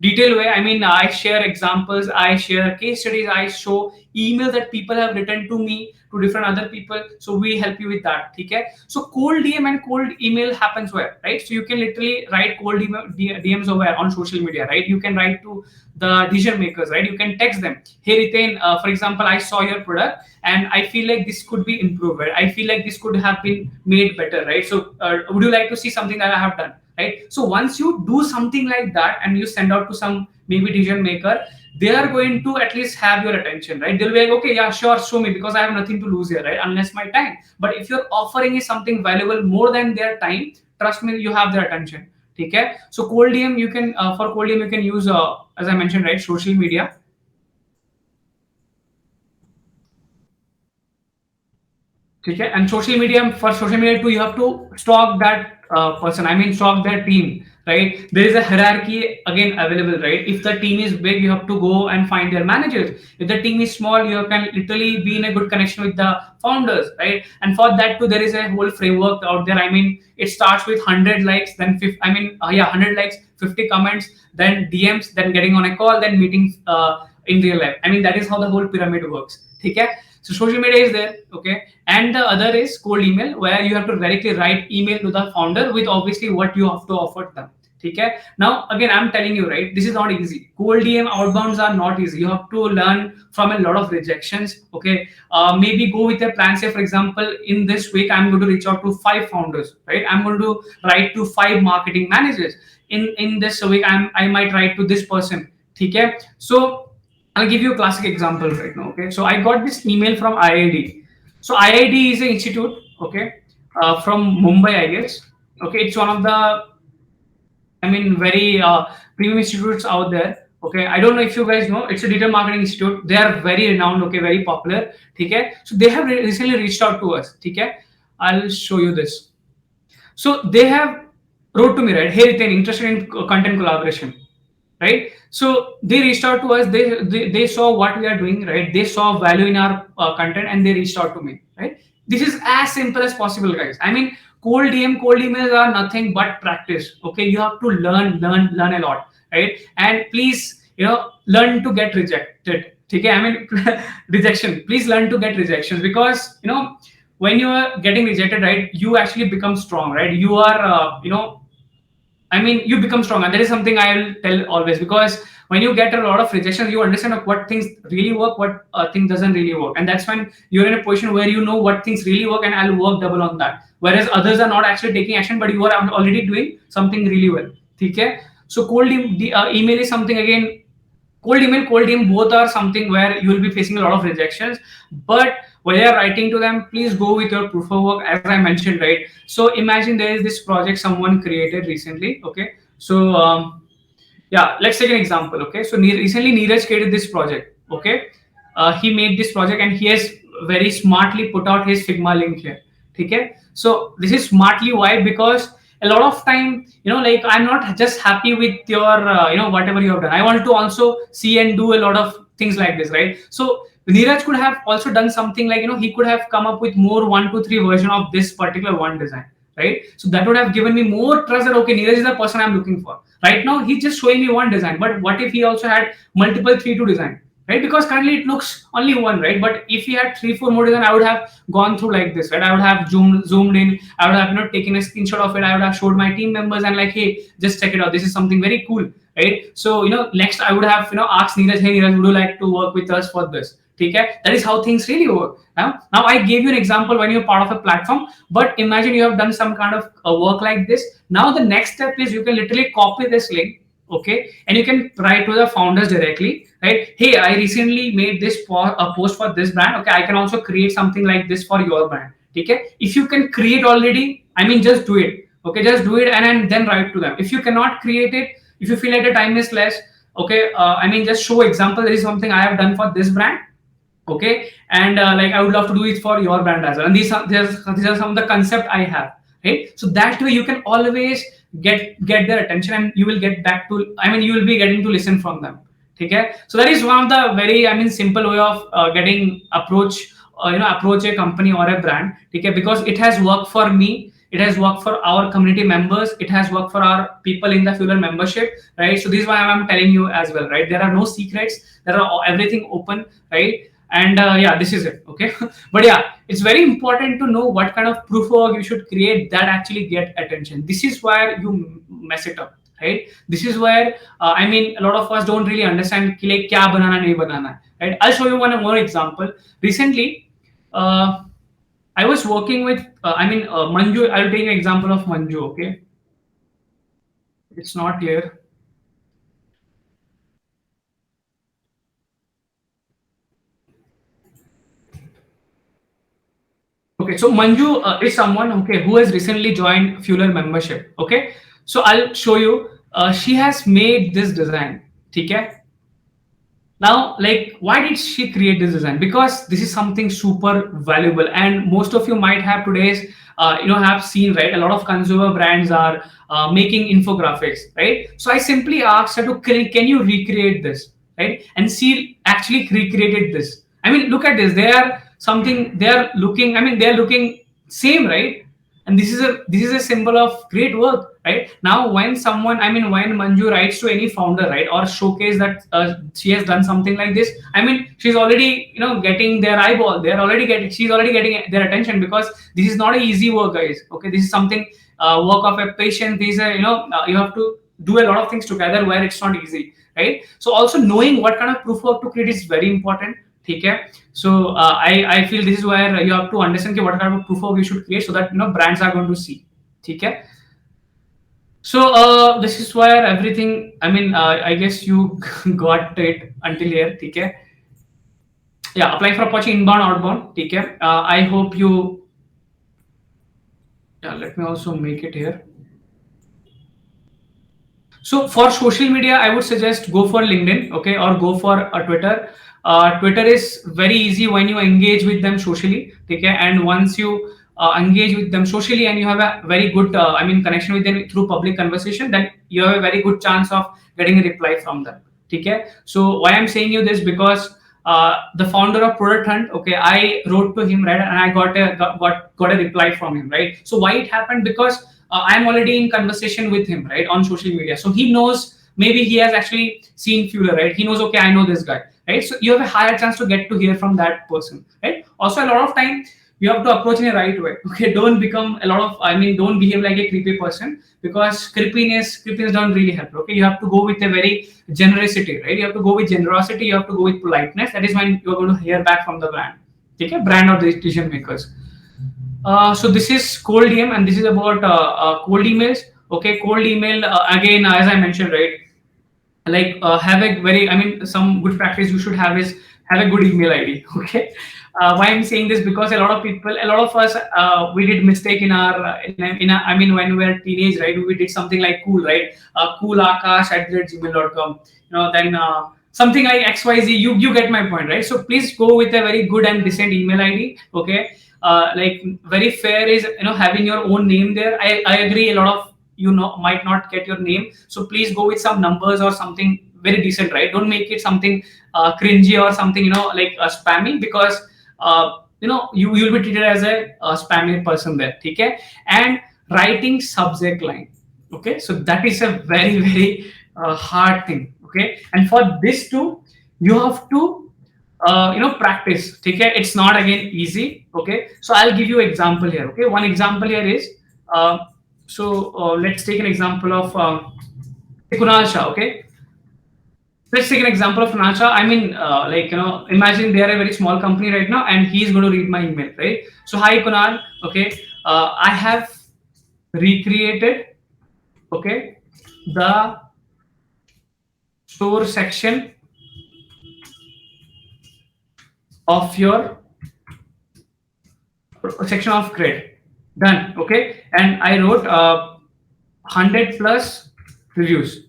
detailed way. I mean, I share examples, I share case studies, I show emails that people have written to me, to different other people. So we help you with that, okay? So cold DM and cold email happens where, right? So you can literally write cold DMs over on social media, right? You can write to the decision makers, right? You can text them, hey Ritain, for example, I saw your product and I feel like this could be improved, right? I feel like this could have been made better, right? So would you like to see something that I have done, right? So once you do something like that and you send out to some maybe decision maker, they are going to at least have your attention, right? They'll be like, okay, yeah, sure, show me, because I have nothing to lose here, right? Unless my time. But if you're offering is something valuable more than their time, trust me, you have their attention. Okay, so cold DM you can for cold DM you can use as I mentioned, right, social media. Okay, and social media too, you have to stalk that person. I mean, stalk their team, right? There is a hierarchy again available, right? If the team is big, you have to go and find their managers. If the team is small, you can literally be in a good connection with the founders, right? And for that too, there is a whole framework out there. I mean, it starts with 100 likes, then 100 likes, 50 comments, then DMs, then getting on a call, then meetings in real life. I mean, that is how the whole pyramid works. Okay. So social media is there, okay, and the other is cold email, where you have to directly write email to the founder with obviously what you have to offer them. Okay. Now again, I'm telling you, right, this is not easy. Cold DM outbounds are not easy. You have to learn from a lot of rejections. Okay, maybe go with a plan. Say for example, in this week, I'm going to reach out to 5 founders, right? I'm going to write to 5 marketing managers. In this week, I might write to this person. Okay, so I'll give you a classic example right now. Okay, so I got this email from IID. So IID is an institute, okay, from Mumbai, I guess. Okay, it's one of the, very premium institutes out there. Okay, I don't know if you guys know. It's a digital marketing institute. They are very renowned. Okay, very popular. Okay, so they have recently reached out to us. Okay, I'll show you this. So they have wrote to me, right? Hey, Ritin, interested in content collaboration, right? So they reached out to us. They saw what we are doing, right? They saw value in our content, and they reached out to me, right? This is as simple as possible, guys. I mean, cold emails are nothing but practice. Okay, you have to learn a lot, right? And please, learn to get rejected. Okay, rejection. Please learn to get rejections, because when you are getting rejected, right, you actually become strong, right? You are, you become strong, and that is something I will tell always, because when you get a lot of rejections, you understand what things really work, what thing doesn't really work, and that's when you're in a position where you know what things really work, and I'll work double on that. Whereas others are not actually taking action, but you are already doing something really well. Okay, so cold email is something again cold email, both are something where you will be facing a lot of rejections. But while you're writing to them, please go with your proof of work, as I mentioned, right? So imagine there is this project someone created recently. Okay, so yeah, let's take an example. Okay, so recently Neeraj created this project. Okay, he made this project and he has very smartly put out his Figma link here. Okay, so this is smartly why? Because a lot of time, like I'm not just happy with your whatever you have done. I want to also see and do a lot of things like this, right? So Neeraj could have also done something like, he could have come up with more 1, 2, 3 version of this particular one design, right? So that would have given me more trust that okay, Neeraj is the person I'm looking for. Right now he's just showing me one design, but what if he also had multiple 3 to design, right? Because currently it looks only one, right? But if he had 3, 4 more design, I would have gone through like this, right? I would have zoomed in, I would have taken a screenshot of it, I would have showed my team members and like, hey, just check it out, this is something very cool, right? So next I would have asked Neeraj, hey Neeraj, would you like to work with us for this? Okay, that is how things really work. Now I gave you an example when you're part of a platform, but imagine you have done some kind of work like this. Now the next step is you can literally copy this link, okay, and you can write to the founders directly, right? Hey, I recently made this a post for this brand. Okay, I can also create something like this for your brand. Okay, if you can create already, I mean, just do it. Okay, just do it and then write to them. If you cannot create it, if you feel like the time is less, okay, I mean, just show example. There is something I have done for this brand. Okay, and like I would love to do it for your brand as well. And these are some of the concept I have, right? So that way you can always get their attention and you will get back to, I mean, you will be getting to listen from them. Okay, so that is one of the very, I mean, simple way of getting approach a company or a brand. Okay, because it has worked for me, it has worked for our community members, it has worked for our people in the Fueler membership, right? So this is why I'm telling you as well, right? There are no secrets, there are everything open, right? And yeah, this is it. Okay, but yeah, it's very important to know what kind of proof of work you should create that actually get attention. This is where you mess it up, right? This is where I mean, a lot of us don't really understand कि like क्या बनाना नहीं बनाना, right? I'll show you one more example. Recently I was working with Manju. I'll take an example of Manju. Okay, it's not here. Okay, so Manju is someone, okay, who has recently joined Fueler membership. Okay, so I'll show you. She has made this design. Okay. Now, like, why did she create this design? Because this is something super valuable, and most of you might have today's, have seen, right? A lot of consumer brands are making infographics, right? So I simply asked her to, can you recreate this, right? And she actually recreated this. I mean, look at this. They are something. They are looking. I mean, they are looking same, right? And this is a symbol of great work, right? Now when someone, I mean, when Manju writes to any founder, right, or showcase that she has done something like this, I mean, she's already getting their eyeball, she's already getting their attention, because this is not an easy work, guys. Okay, this is something work of a patient. These are you have to do a lot of things together where it's not easy, right? So also knowing what kind of proof work to create is very important. Okay, so I feel this is where you have to understand what kind of proof of you should create, so that brands are going to see. Okay, so this is where everything, I mean, I guess you got it until here. Okay, yeah, apply for opportunity inbound, outbound. Okay, I hope you, yeah, let me also make it here. So for social media, I would suggest go for LinkedIn, okay, or go for Twitter. Twitter is very easy when you engage with them socially, okay, and once you engage with them socially and you have a very good, connection with them through public conversation, then you have a very good chance of getting a reply from them, okay. So why I'm saying you this, because the founder of Product Hunt, okay, I wrote to him, right, and I got a reply from him, right. So why it happened? Because I'm already in conversation with him, right, on social media. So he knows, maybe he has actually seen Fueler, right? He knows, okay, I know this guy, right? So you have a higher chance to get to hear from that person, right? Also, a lot of time you have to approach in a right way. Okay, don't become don't behave like a creepy person, because creepiness don't really help. Okay, you have to go with a very generosity, right? You have to go with generosity. You have to go with politeness. That is when you're going to hear back from the brand. Okay, brand or the decision makers. So this is cold DM, and this is about cold emails. Okay, cold email, again, as I mentioned, right, like have a very, I mean, some good practice you should have is have a good email ID. Okay. Why I'm saying this, because a lot of people, a lot of us, we did mistake in our I mean, when we were teenage, right, we did something like cool, right, coolakash@gmail.com, then something like xyz, you get my point, right? So please go with a very good and decent email ID. Okay. Like very fair is, having your own name there. I agree, a lot of might not get your name, so please go with some numbers or something very decent, right? Don't make it something cringy or something, like spammy, because you'll be treated as a spammy person there. Okay. And writing subject line. Okay, so that is a very very hard thing. Okay, and for this too, you have to practice. Okay, it's not again easy. Okay, so I'll give you example here. Okay, one example here is uh, let's take an example of Kunal Shah. Okay, let's take an example of Kunal Shah. I mean, like, imagine they are a very small company right now, and he's going to read my email, right? So hi Kunal. Okay, I have recreated, okay, the store section of your section of grid. Done. Okay, and I wrote 100 plus reviews.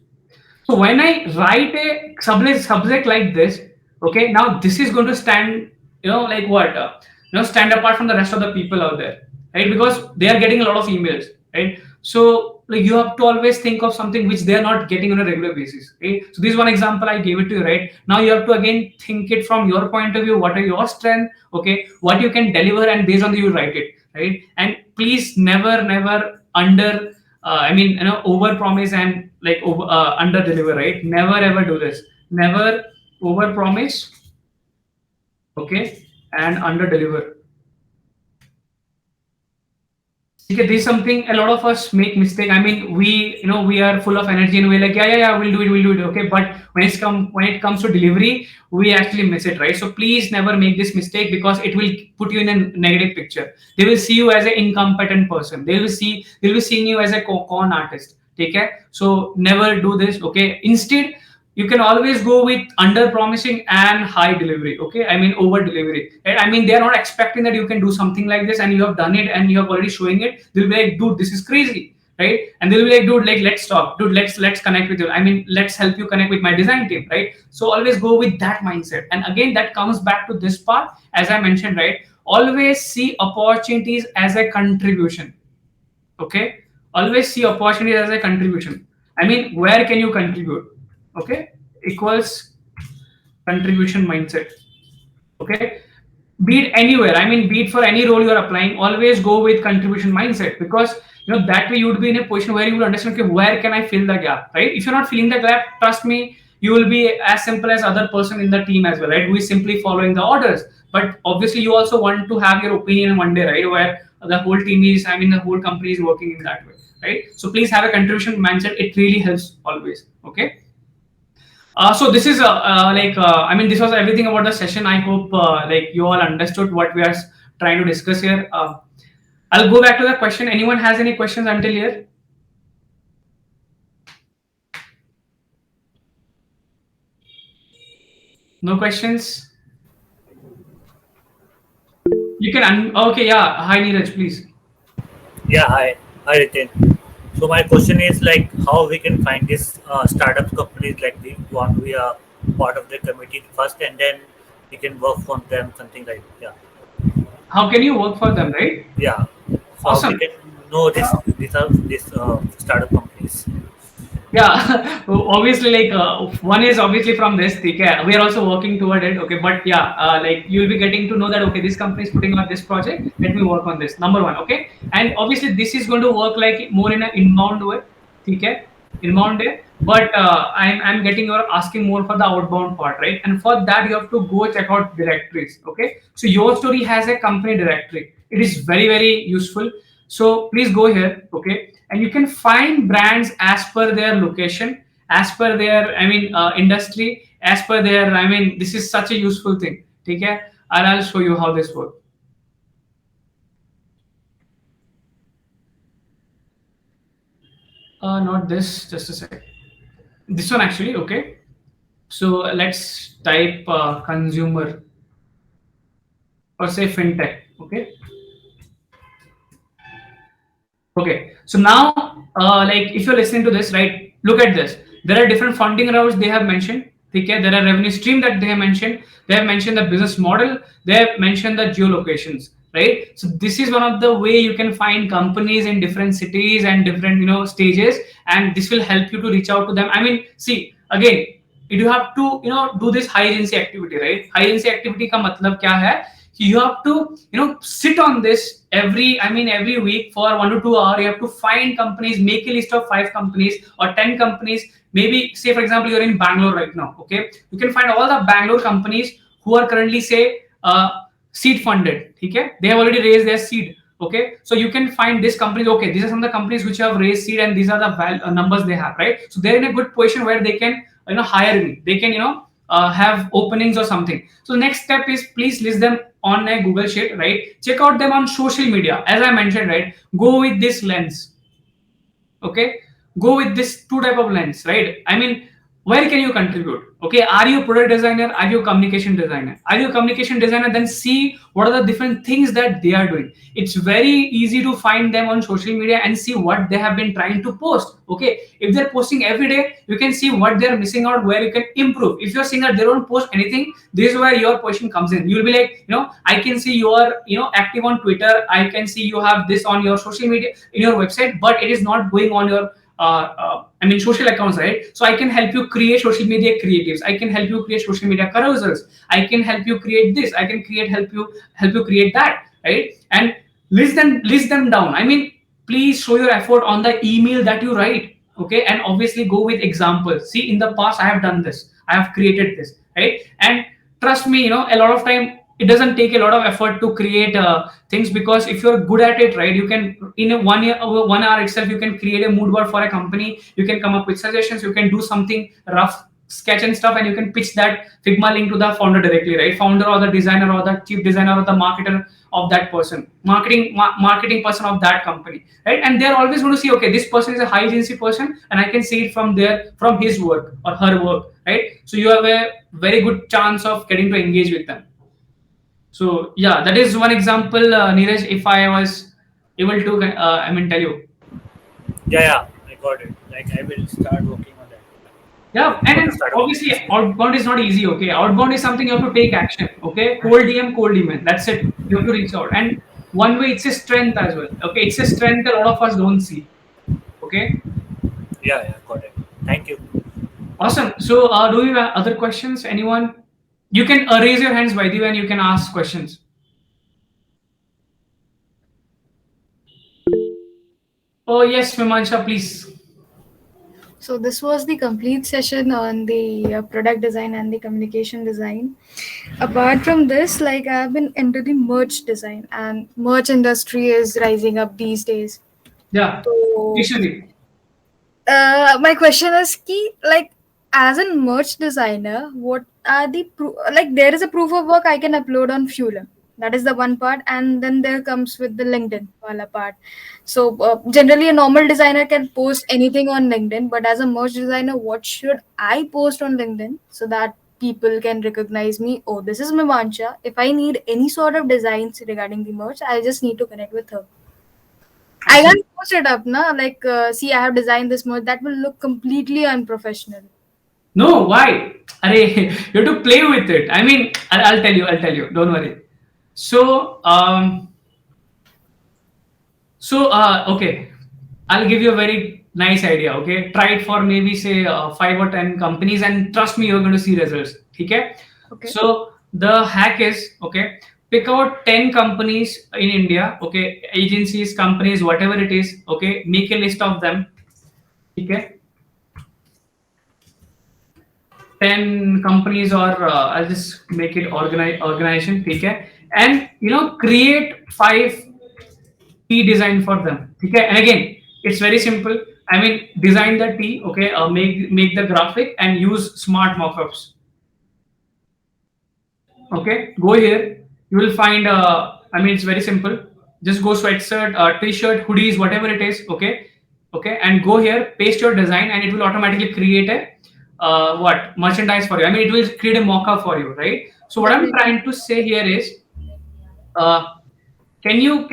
So when I write a subject like this, okay, now this is going to stand, like what, stand apart from the rest of the people out there, right? Because they are getting a lot of emails, right? So like you have to always think of something which they are not getting on a regular basis, right? So this is one example I gave it to you, right? Now you have to again think it from your point of view. What are your strengths? Okay, what you can deliver, and based on that you write it, right? And please never under I mean, over promise and like under deliver, right? Never ever do this. Never over promise, okay, and under deliver. Okay, this is something a lot of us make mistake. I mean, we are full of energy and we're like, yeah, we'll do it, okay. But when it comes to delivery, we actually miss it, right? So please never make this mistake, because it will put you in a negative picture. They will see you as an incompetent person. They'll be seeing you as a con artist. Take care. So never do this, okay. Instead, you can always go with under promising and high delivery. Okay, I mean over delivery, right? I mean, they are not expecting that you can do something like this, and you have done it and you have already showing it. They'll be like, dude, this is crazy, right? And they'll be like, dude, like, let's talk, dude, let's connect with you. I mean, let's help you connect with my design team, right? So always go with that mindset. And again, that comes back to this part, as I mentioned, right? Always see opportunities as a contribution. Okay, always see opportunity as a contribution. I mean, where can you contribute? Okay, equals contribution mindset. Okay, be it anywhere, I mean, be it for any role you are applying, always go with contribution mindset, because that way you would be in a position where you will understand, okay, where can I fill the gap, right? If you're not filling the gap, trust me, you will be as simple as other person in the team as well, right, who is simply following the orders. But obviously you also want to have your opinion one day, right, where the whole team is, I mean, the whole company is working in that way, right? So please have a contribution mindset. It really helps always. Okay. So this is I mean, this was everything about the session. I hope like you all understood what we are trying to discuss here. I'll go back to the question. Anyone has any questions until here? No questions. You can okay, yeah. Hi Neeraj, please. Yeah, hi, Ritin. So my question is like how we can find this startup companies like we want to be a part of the committee first, and then we can work on them something like How can you work for them, right? yeah. So how we Awesome. can know this startup companies? Yeah, obviously, like one is obviously from this. Okay, we are also working toward it. Okay, but yeah, like you'll be getting to know that, okay, this company is putting out this project. Let me work on this. Number one, okay, and obviously this is going to work like more in an inbound way. Okay, inbound way. But I'm getting you're asking more for the outbound part, right? And for that you have to go check out directories. Okay, so your story has a company directory. It is very very useful. So please go here. Okay, and you can find brands as per their location, as per their, I mean, industry, as per their, I mean, this is such a useful thing. Okay, and I'll show you how this works. Not this, just a sec. this one actually. Okay, so let's type consumer or say fintech. Okay. Okay, so now, like if you're listening to this, right, look at this. There are different funding routes they have mentioned. Okay, there are revenue stream that they have mentioned. They have mentioned the business model. They have mentioned the geolocations, right? So this is one of the way you can find companies in different cities and different stages, and this will help you to reach out to them. I mean, see again, you have to do this high agency activity, right? High agency activity का मतलब क्या है? You have to sit on this every week for 1 to 2 hours. You have to find companies, make a list of 5 companies or 10 companies. Maybe say for example you're in Bangalore right now. Okay, you can find all the Bangalore companies who are currently say seed funded. Okay, they have already raised their seed. Okay, so you can find these companies. Okay, these are some of the companies which have raised seed and these are the numbers they have, right? So they're in a good position where they can hire me. They can have openings or something. So next step is please list them on a Google Sheet, right? Check out them on social media. As I mentioned, right? Go with this lens. Okay, go with this two type of lens, right? I mean, where can you contribute? Okay, are you a product designer? Are you a communication designer? Are you a communication designer? Then see what are the different things that they are doing. It's very easy to find them on social media and see what they have been trying to post. Okay, if they're posting every day, you can see what they're missing out, where you can improve. If you're seeing that they don't post anything, this is where your position comes in. You'll be like, I can see you are active on Twitter. I can see you have this on your social media in your website, but it is not going on your social accounts, right? So I can help you create social media creatives. I can help you create social media carousels. I can help you create this. I can help you create that, right? And list them down. I mean, please show your effort on the email that you write. Okay, and obviously go with examples. See, in the past I have done this. I have created this, right? And trust me, a lot of time it doesn't take a lot of effort to create things, because if you're good at it, right, you can in a 1 hour itself you can create a mood board for a company. You can come up with suggestions. You can do something rough sketch and stuff, and you can pitch that Figma link to the founder directly, right? Founder or the designer or the chief designer or the marketer of that person, marketing person of that company, right? And they're always going to see, okay, this person is a high agency person, and I can see it from his work or her work, right? So you have a very good chance of getting to engage with them. So yeah, that is one example, Neeraj, if I was able to, tell you. Yeah, I got it. Like I will start working on that. Yeah, and obviously outbound is not easy. Okay, outbound is something you have to take action. Okay, cold DM. That's it. You have to reach out, and one way it's a strength as well. Okay, it's a strength that a lot of us don't see. Okay, Yeah, got it. Thank you. awesome. So, do you have other questions? Anyone? You can raise your hands, by the way, and you can ask questions. Oh yes, Mimansha, please. So this was the complete session on the product design and the communication design. Apart from this, like I've been into the merch design, and merch industry is rising up these days. Yeah. So Usually. my question is, like as a merch designer, what are the like there is a proof of work I can upload on Fueler. That is the one part, and then there comes with the LinkedIn wala part. So generally, a normal designer can post anything on LinkedIn, but as a merch designer, what should I post on LinkedIn so that people can recognize me? Oh, this is Mimansha. If I need any sort of designs regarding the merch, I just need to connect with her. I can't post it up, na? Like, see, I have designed this merch. That will look completely unprofessional. No, why? You have to play with it. I mean, I'll tell you. Don't worry. So, okay, I'll give you a very nice idea. Okay, try it for maybe say 5 or 10 companies, and trust me, you're going to see results. Okay. Okay. So the hack is, okay, pick out 10 companies in India. Okay, agencies, companies, whatever it is. Okay, make a list of them. Okay. 10 companies, or I'll just make it organization, okay, and create 5 T design for them, okay. And again, it's very simple. I mean, design the T, okay, make the graphic and use smart mockups. Okay, go here. You will find. It's very simple. Just go sweatshirt, t-shirt, hoodies, whatever it is. Okay, and go here, paste your design, and it will automatically create a what merchandise for you. I mean, it will create a mock-up for you, right? So what I'm trying to say here is, uh, can you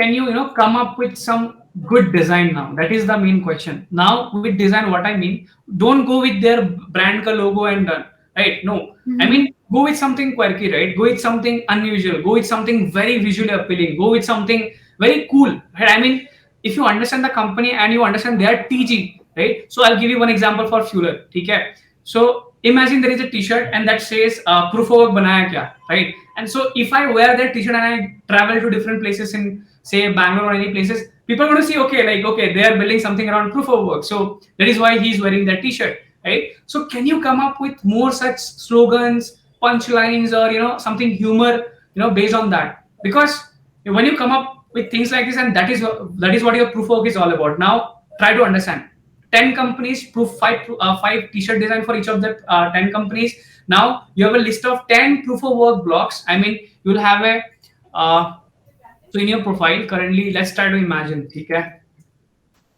come up with some good design now? That is the main question. Now with design, what I mean, don't go with their brand ka logo and done, right? No, I mean go with something quirky, right? Go with something unusual. Go with something very visually appealing. Go with something very cool, right? I mean, if you understand the company and you understand their TG, right? So I'll give you one example for Fueler, okay? So imagine there is a T-shirt and that says proof of work banaya kya, right? And so if I wear that T-shirt and I travel to different places in say Bangalore or any places, people are going to see, okay, like okay, they are building something around proof of work. So that is why he's wearing that T-shirt, right? So can you come up with more such slogans, punchlines, or something humor, based on that? Because when you come up with things like this, and that is what your proof of work is all about. Now try to understand. 10 companies, five T-shirt design for each of the 10 companies. Now you have a list of 10 proof of work blocks. I mean, you'll have a so in your profile currently, let's try to imagine, okay?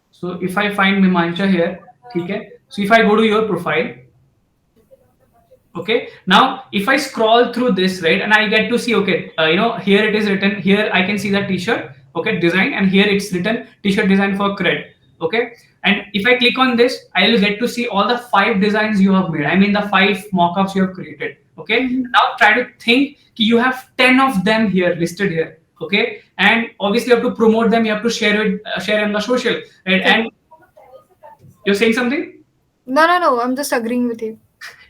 So if I find Mimansha here, okay? So if I go to your profile, okay, now if I scroll through this, right, and I get to see, okay, here it is written, here I can see the T-shirt, okay, design, and here it's written T-shirt design for Cred, okay. And if I click on this, I will get to see all the 5 designs you have made. I mean the 5 mockups you have created, okay. Now try to think, you have 10 of them here listed here, okay, and obviously you have to promote them, you have to share on the social, right? And you're saying something? No, I'm just agreeing with you.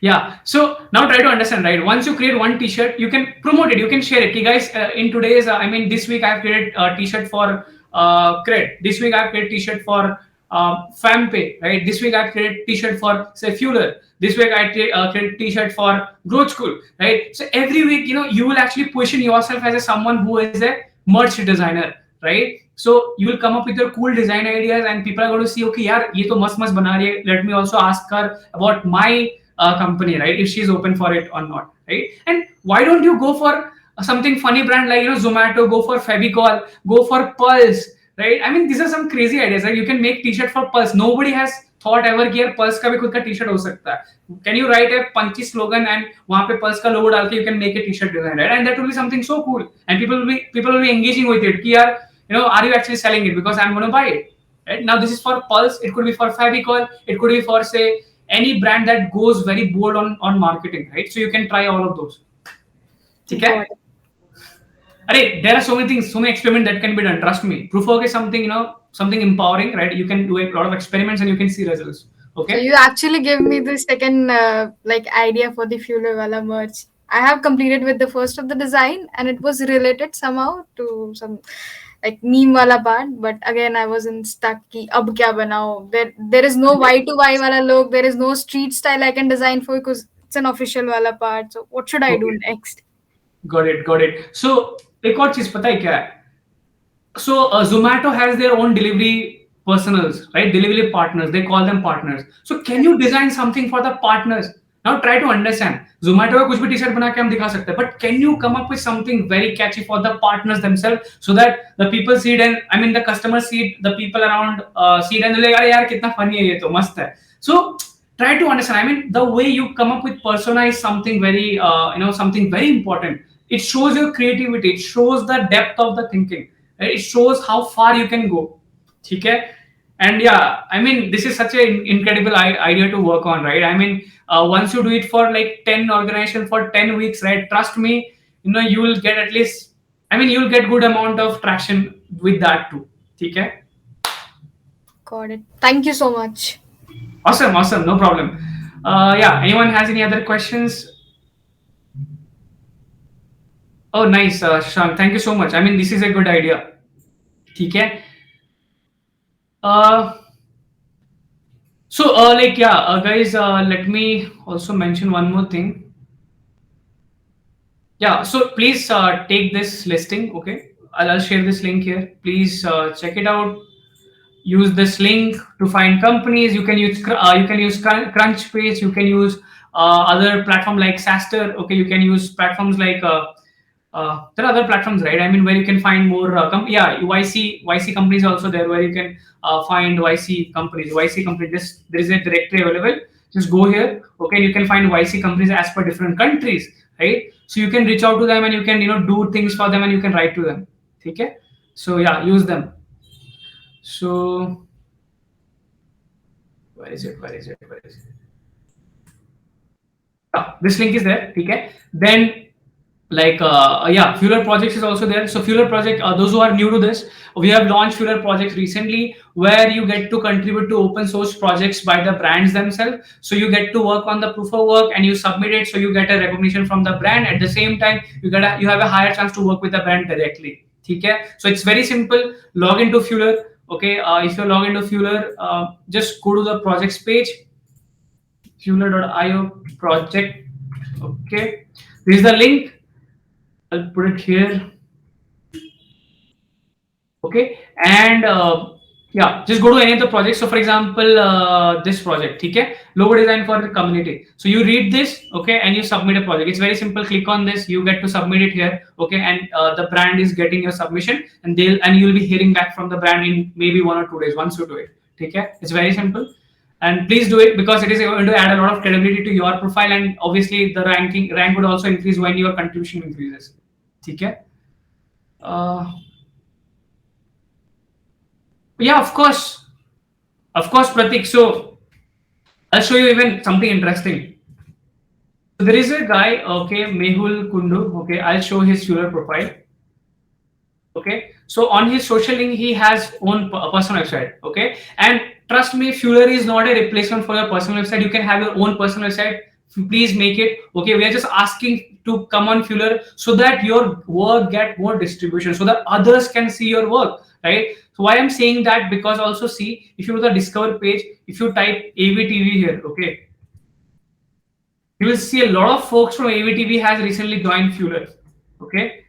Yeah, so now try to understand, right? Once you create one T-shirt, you can promote it, you can share it. Okay, guys, in today's, I mean, this week I've created a T-shirt for Cred. This week I've created T-shirt for FamPay, right? This week I've created T-shirt for, say, Fueler. This week I created T-shirt for Growth School, right? So every week, you will actually position yourself as someone who is a merch designer, right? So you will come up with your cool design ideas, and people are going to see, okay, yaar, ye to mast bana rahi hai. Let me also ask her about my company, right? If she's open for it or not, right? And why don't you go for something funny brand like Zomato, go for Fevicol, go for Pulse, right? I mean, these are some crazy ideas. Like you can make T-shirt for Pulse. Nobody has thought ever कि यार Pulse का भी खुद का T-shirt हो सकता है. Can you write a punchy slogan and वहाँ पे Pulse का logo डाल के you can make a T-shirt design, right? And that will be something so cool, and people will be engaging with it. कि यार, are you actually selling it? Because I'm going to buy it. Right? Now this is for Pulse. It could be for Fevicol. It could be for, say, any brand that goes very bold on marketing, right? So you can try all of those. Okay? There are so many things, so many experiments that can be done. Trust me. Proof of work is something, something empowering, right? You can do a lot of experiments and you can see results. Okay. So you actually gave me the second idea for the Fueler wala merch. I have completed with the first of the design, and it was related somehow to some like meme wala part, but again I wasn't stuck ki ab kya banao. There is no Y2Y wala look, there is no street style I can design for because it's an official wala part. So what should I do next? Got it. So एक और चीज पता है क्या है? So Zomato has their own delivery personals, right? Delivery partners. They call them partners. So can you design something for the partners? Now try to understand. Zomato का कुछ भी T-shirt बना के हम दिखा सकते हैं, but can you come up with something very catchy for the partners themselves, so that the people see it, and I mean the customers see it, the people around see it, and they're like, अरे यार कितना funny है ये तो मस्त है. So try to understand. I mean, the way you come up with persona is something very something very important. It shows your creativity. It shows the depth of the thinking. Right? It shows how far you can go. Okay? And yeah, I mean, this is such an incredible idea to work on, right? I mean, once you do it for like 10 organizations for 10 weeks, right? Trust me, you will get at least, I mean, you'll get good amount of traction with that too. Okay? Got it. Thank you so much. Awesome. No problem. Yeah, anyone has any other questions? Oh, nice, Shank. Thank you so much. I mean, this is a good idea. Okay. So, guys, let me also mention one more thing. Yeah, so please take this listing. Okay, I'll share this link here. Please check it out. Use this link to find companies. You can use Crunchbase. You can use other platform like Saster. Okay, you can use platforms like there are other platforms, right? I mean, where you can find more YC companies also there, where you can find YC companies. There is a directory available. Just go here, okay, and you can find YC companies as per different countries, right? So you can reach out to them and you can do things for them and you can write to them. Okay, so yeah, use them. So where is it? This link is there. Okay, then like yeah, Fueler projects is also there. So Fueler project, those who are new to this, we have launched Fueler projects recently, where you get to contribute to open source projects by the brands themselves. So you get to work on the proof of work and you submit it, so you get a recognition from the brand. At the same time, you have a higher chance to work with the brand directly. Okay, so it's very simple. Log into Fueler. Okay, if you log into Fueler, just go to the projects page, fueler.io project. Okay, this is the link. I'll put it here. Okay, and yeah, just go to any of the projects. So for example, this project, okay, logo design for the community. So you read this, okay, and you submit a project. It's very simple. Click on this, you get to submit it here, okay, and the brand is getting your submission, and you'll be hearing back from the brand in maybe 1 or 2 days once you do it. Okay, it's very simple. And please do it, because it is going to add a lot of credibility to your profile, and obviously the rank would also increase when your contribution increases. Okay. Yeah, of course, Pratik. So I'll show you even something interesting. So there is a guy, okay, Mehul Kundu. Okay, I'll show his Fueler profile. Okay, so on his social link, he has own personal website. Okay, and trust me, Fueler is not a replacement for your personal website. You can have your own personal website. Please make it. Okay, we are just asking to come on Fueler so that your work get more distribution, so that others can see your work, right? So why I'm saying that, because also see, if you go to the Discover page, if you type AVTV here, okay, you will see a lot of folks from AVTV has recently joined Fueler. Okay,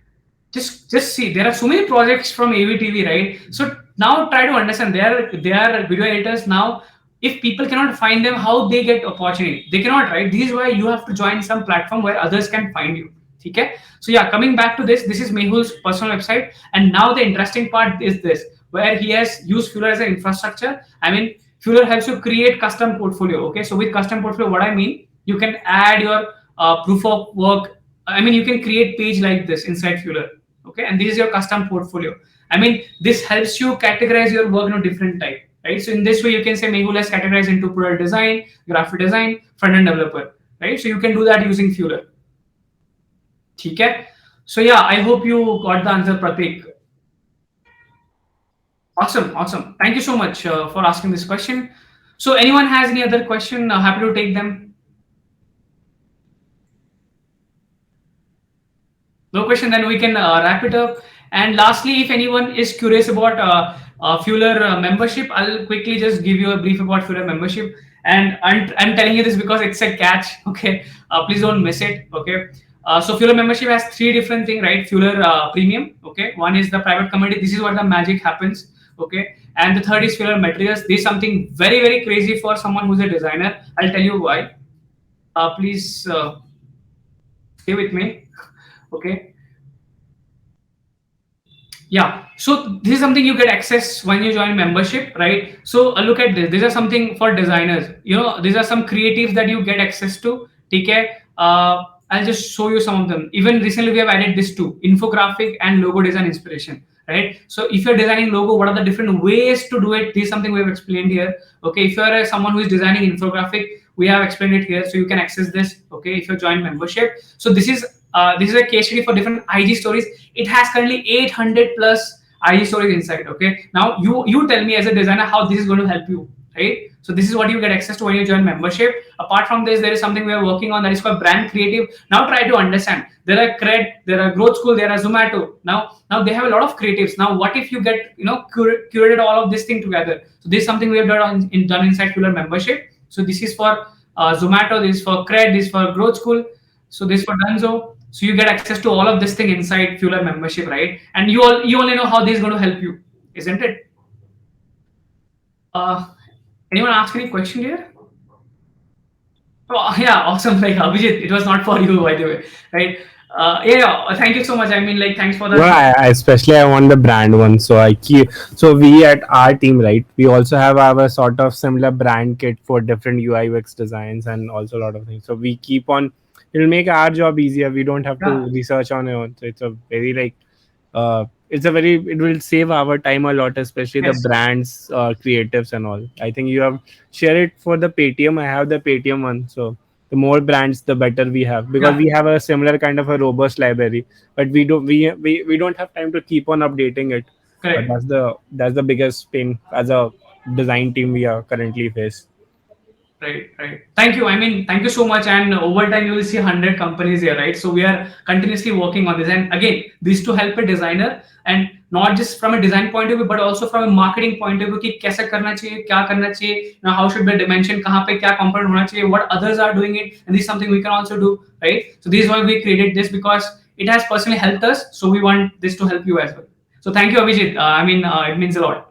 just see, there are so many projects from AVTV, right? So now try to understand, they are video editors now. If people cannot find them, how they get opportunity? They cannot, right? This is why you have to join some platform where others can find you. Okay, so yeah, coming back to this is Mehul's personal website, and now the interesting part is this, where he has used Fueler as an infrastructure. I mean, Fueler helps you create custom portfolio. Okay, so with custom portfolio, what I mean, you can add your proof of work. I mean, you can create page like this inside Fueler. Okay, and this is your custom portfolio. I mean, this helps you categorize your work in a different type, right? So in this way, you can say Mehul has categorized into product design, graphic design, front-end developer, right? So you can do that using Fueler. Okay, so yeah, I hope you got the answer, Pratik. Awesome. Thank you so much for asking this question. So anyone has any other question? Happy to take them. No question, then we can wrap it up. And lastly, if anyone is curious about Fueler membership, I'll quickly just give you a brief about Fueler membership. And I'm telling you this because it's a catch. Okay, please don't miss it. Okay. So Fueler membership has 3 different things, right? Fueler Premium. Okay, one is the private community. This is where the magic happens. Okay, and the third is Fueler Materials. This is something very, very crazy for someone who's a designer. I'll tell you why. Please stay with me. Okay. Yeah, so this is something you get access when you join membership, right? So look at this. These are something for designers. These are some creatives that you get access to. Okay. I'll just show you some of them. Even recently, we have added this too: infographic and logo design inspiration. Right. So if you're designing logo, what are the different ways to do it? This is something we have explained here. Okay. If you're someone who is designing infographic, we have explained it here, so you can access this. Okay. If you join membership, so this is a case study for different IG stories. It has currently 800 plus IG stories inside. Okay. Now you tell me as a designer how this is going to help you, right? So this is what you get access to when you join membership. Apart from this, there is something we are working on that is called brand creative. Now try to understand. There are Cred, there are Growth School, there are Zomato. Now they have a lot of creatives. Now what if you get curated all of this thing together? So this is something we have done inside Fueler membership. So this is for Zomato, this is for Cred, this is for Growth School. So this is for Dunzo. So you get access to all of this thing inside Fueler membership, right? And you only know how this is going to help you, isn't it? Anyone ask any question here? Oh, yeah, awesome. Like Abhijit, it was not for you, by the way, right? Thank you so much. I mean, like, thanks for that. No, especially I want the brand one. So I keep. So we at our team, right? We also have our sort of similar brand kit for different UI UX designs and also a lot of things. So we keep on. It'll make our job easier. We don't have to Yeah. research on our own. So it's a very like. It's a very. It will save our time a lot, especially Yes. the brands, creatives and all. I think you have share it for the Paytm. I have the Paytm one. So the more brands, the better we have because Yeah. we have a similar kind of a robust library, but we don't have time to keep on updating it. But Correct. that's the biggest pain as a design team we are currently face. Right, right. Thank you. I mean, thank you so much. And over time, you will see 100 companies here, right? So we are continuously working on this. And again, this to help a designer, and not just from a design point of view, but also from a marketing point of view. कि कैसे करना चाहिए, क्या करना चाहिए, you know, how should be dimension, कहाँ पे क्या component होना चाहिए, what others are doing it, and this is something we can also do, right? So this is why we created this, because it has personally helped us. So we want this to help you as well. So thank you, Abhijit. It means a lot.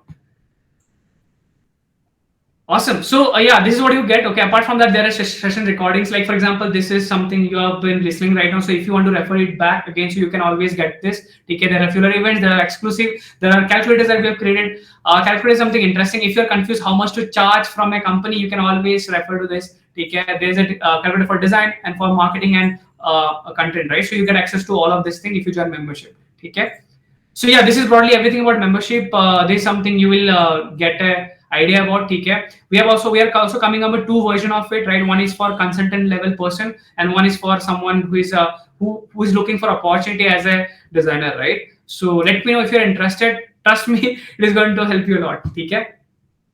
Awesome. So yeah, this is what you get. Okay. Apart from that, there are session recordings. Like for example, this is something you have been listening right now. So if you want to refer it back again, so you can always get this. Okay. There are fewer events. There are exclusive. There are calculators that we have created. Calculator is something interesting. If you're confused how much to charge from a company, you can always refer to this. Okay. There's a calculator for design and for marketing and content, right? So you get access to all of this thing if you join membership. Okay. So yeah, this is broadly everything about membership. This is something you will get a idea about. TK. We are also coming up with two version of it, right? One is for consultant level person, and one is for someone who is who is looking for opportunity as a designer, right? So let me know if you're interested. Trust me, it is going to help you a lot. TK.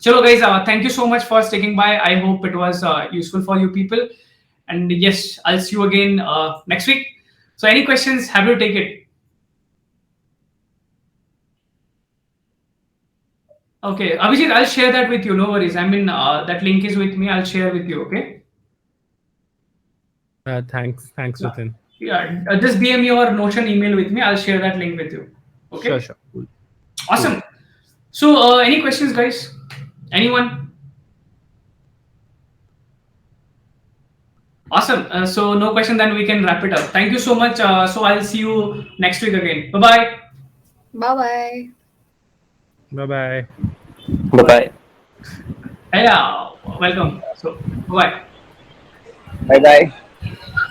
Chalo guys, thank you so much for sticking by. I hope it was useful for you people. And yes, I'll see you again next week. So any questions? Happy to take it. Okay, Abhijit, I'll share that with you. No worries. I mean, that link is with me. I'll share with you. Okay. Thanks, Yeah. Nitin. Yeah. Just DM your Notion email with me. I'll share that link with you. Okay. Sure. Cool. Awesome. So, any questions, guys? Anyone? Awesome. So, no question. Then we can wrap it up. Thank you so much. So, I'll see you next week again. Bye bye. Bye bye. Bye bye. Bye bye. Yeah. Welcome. So, bye bye. Bye bye.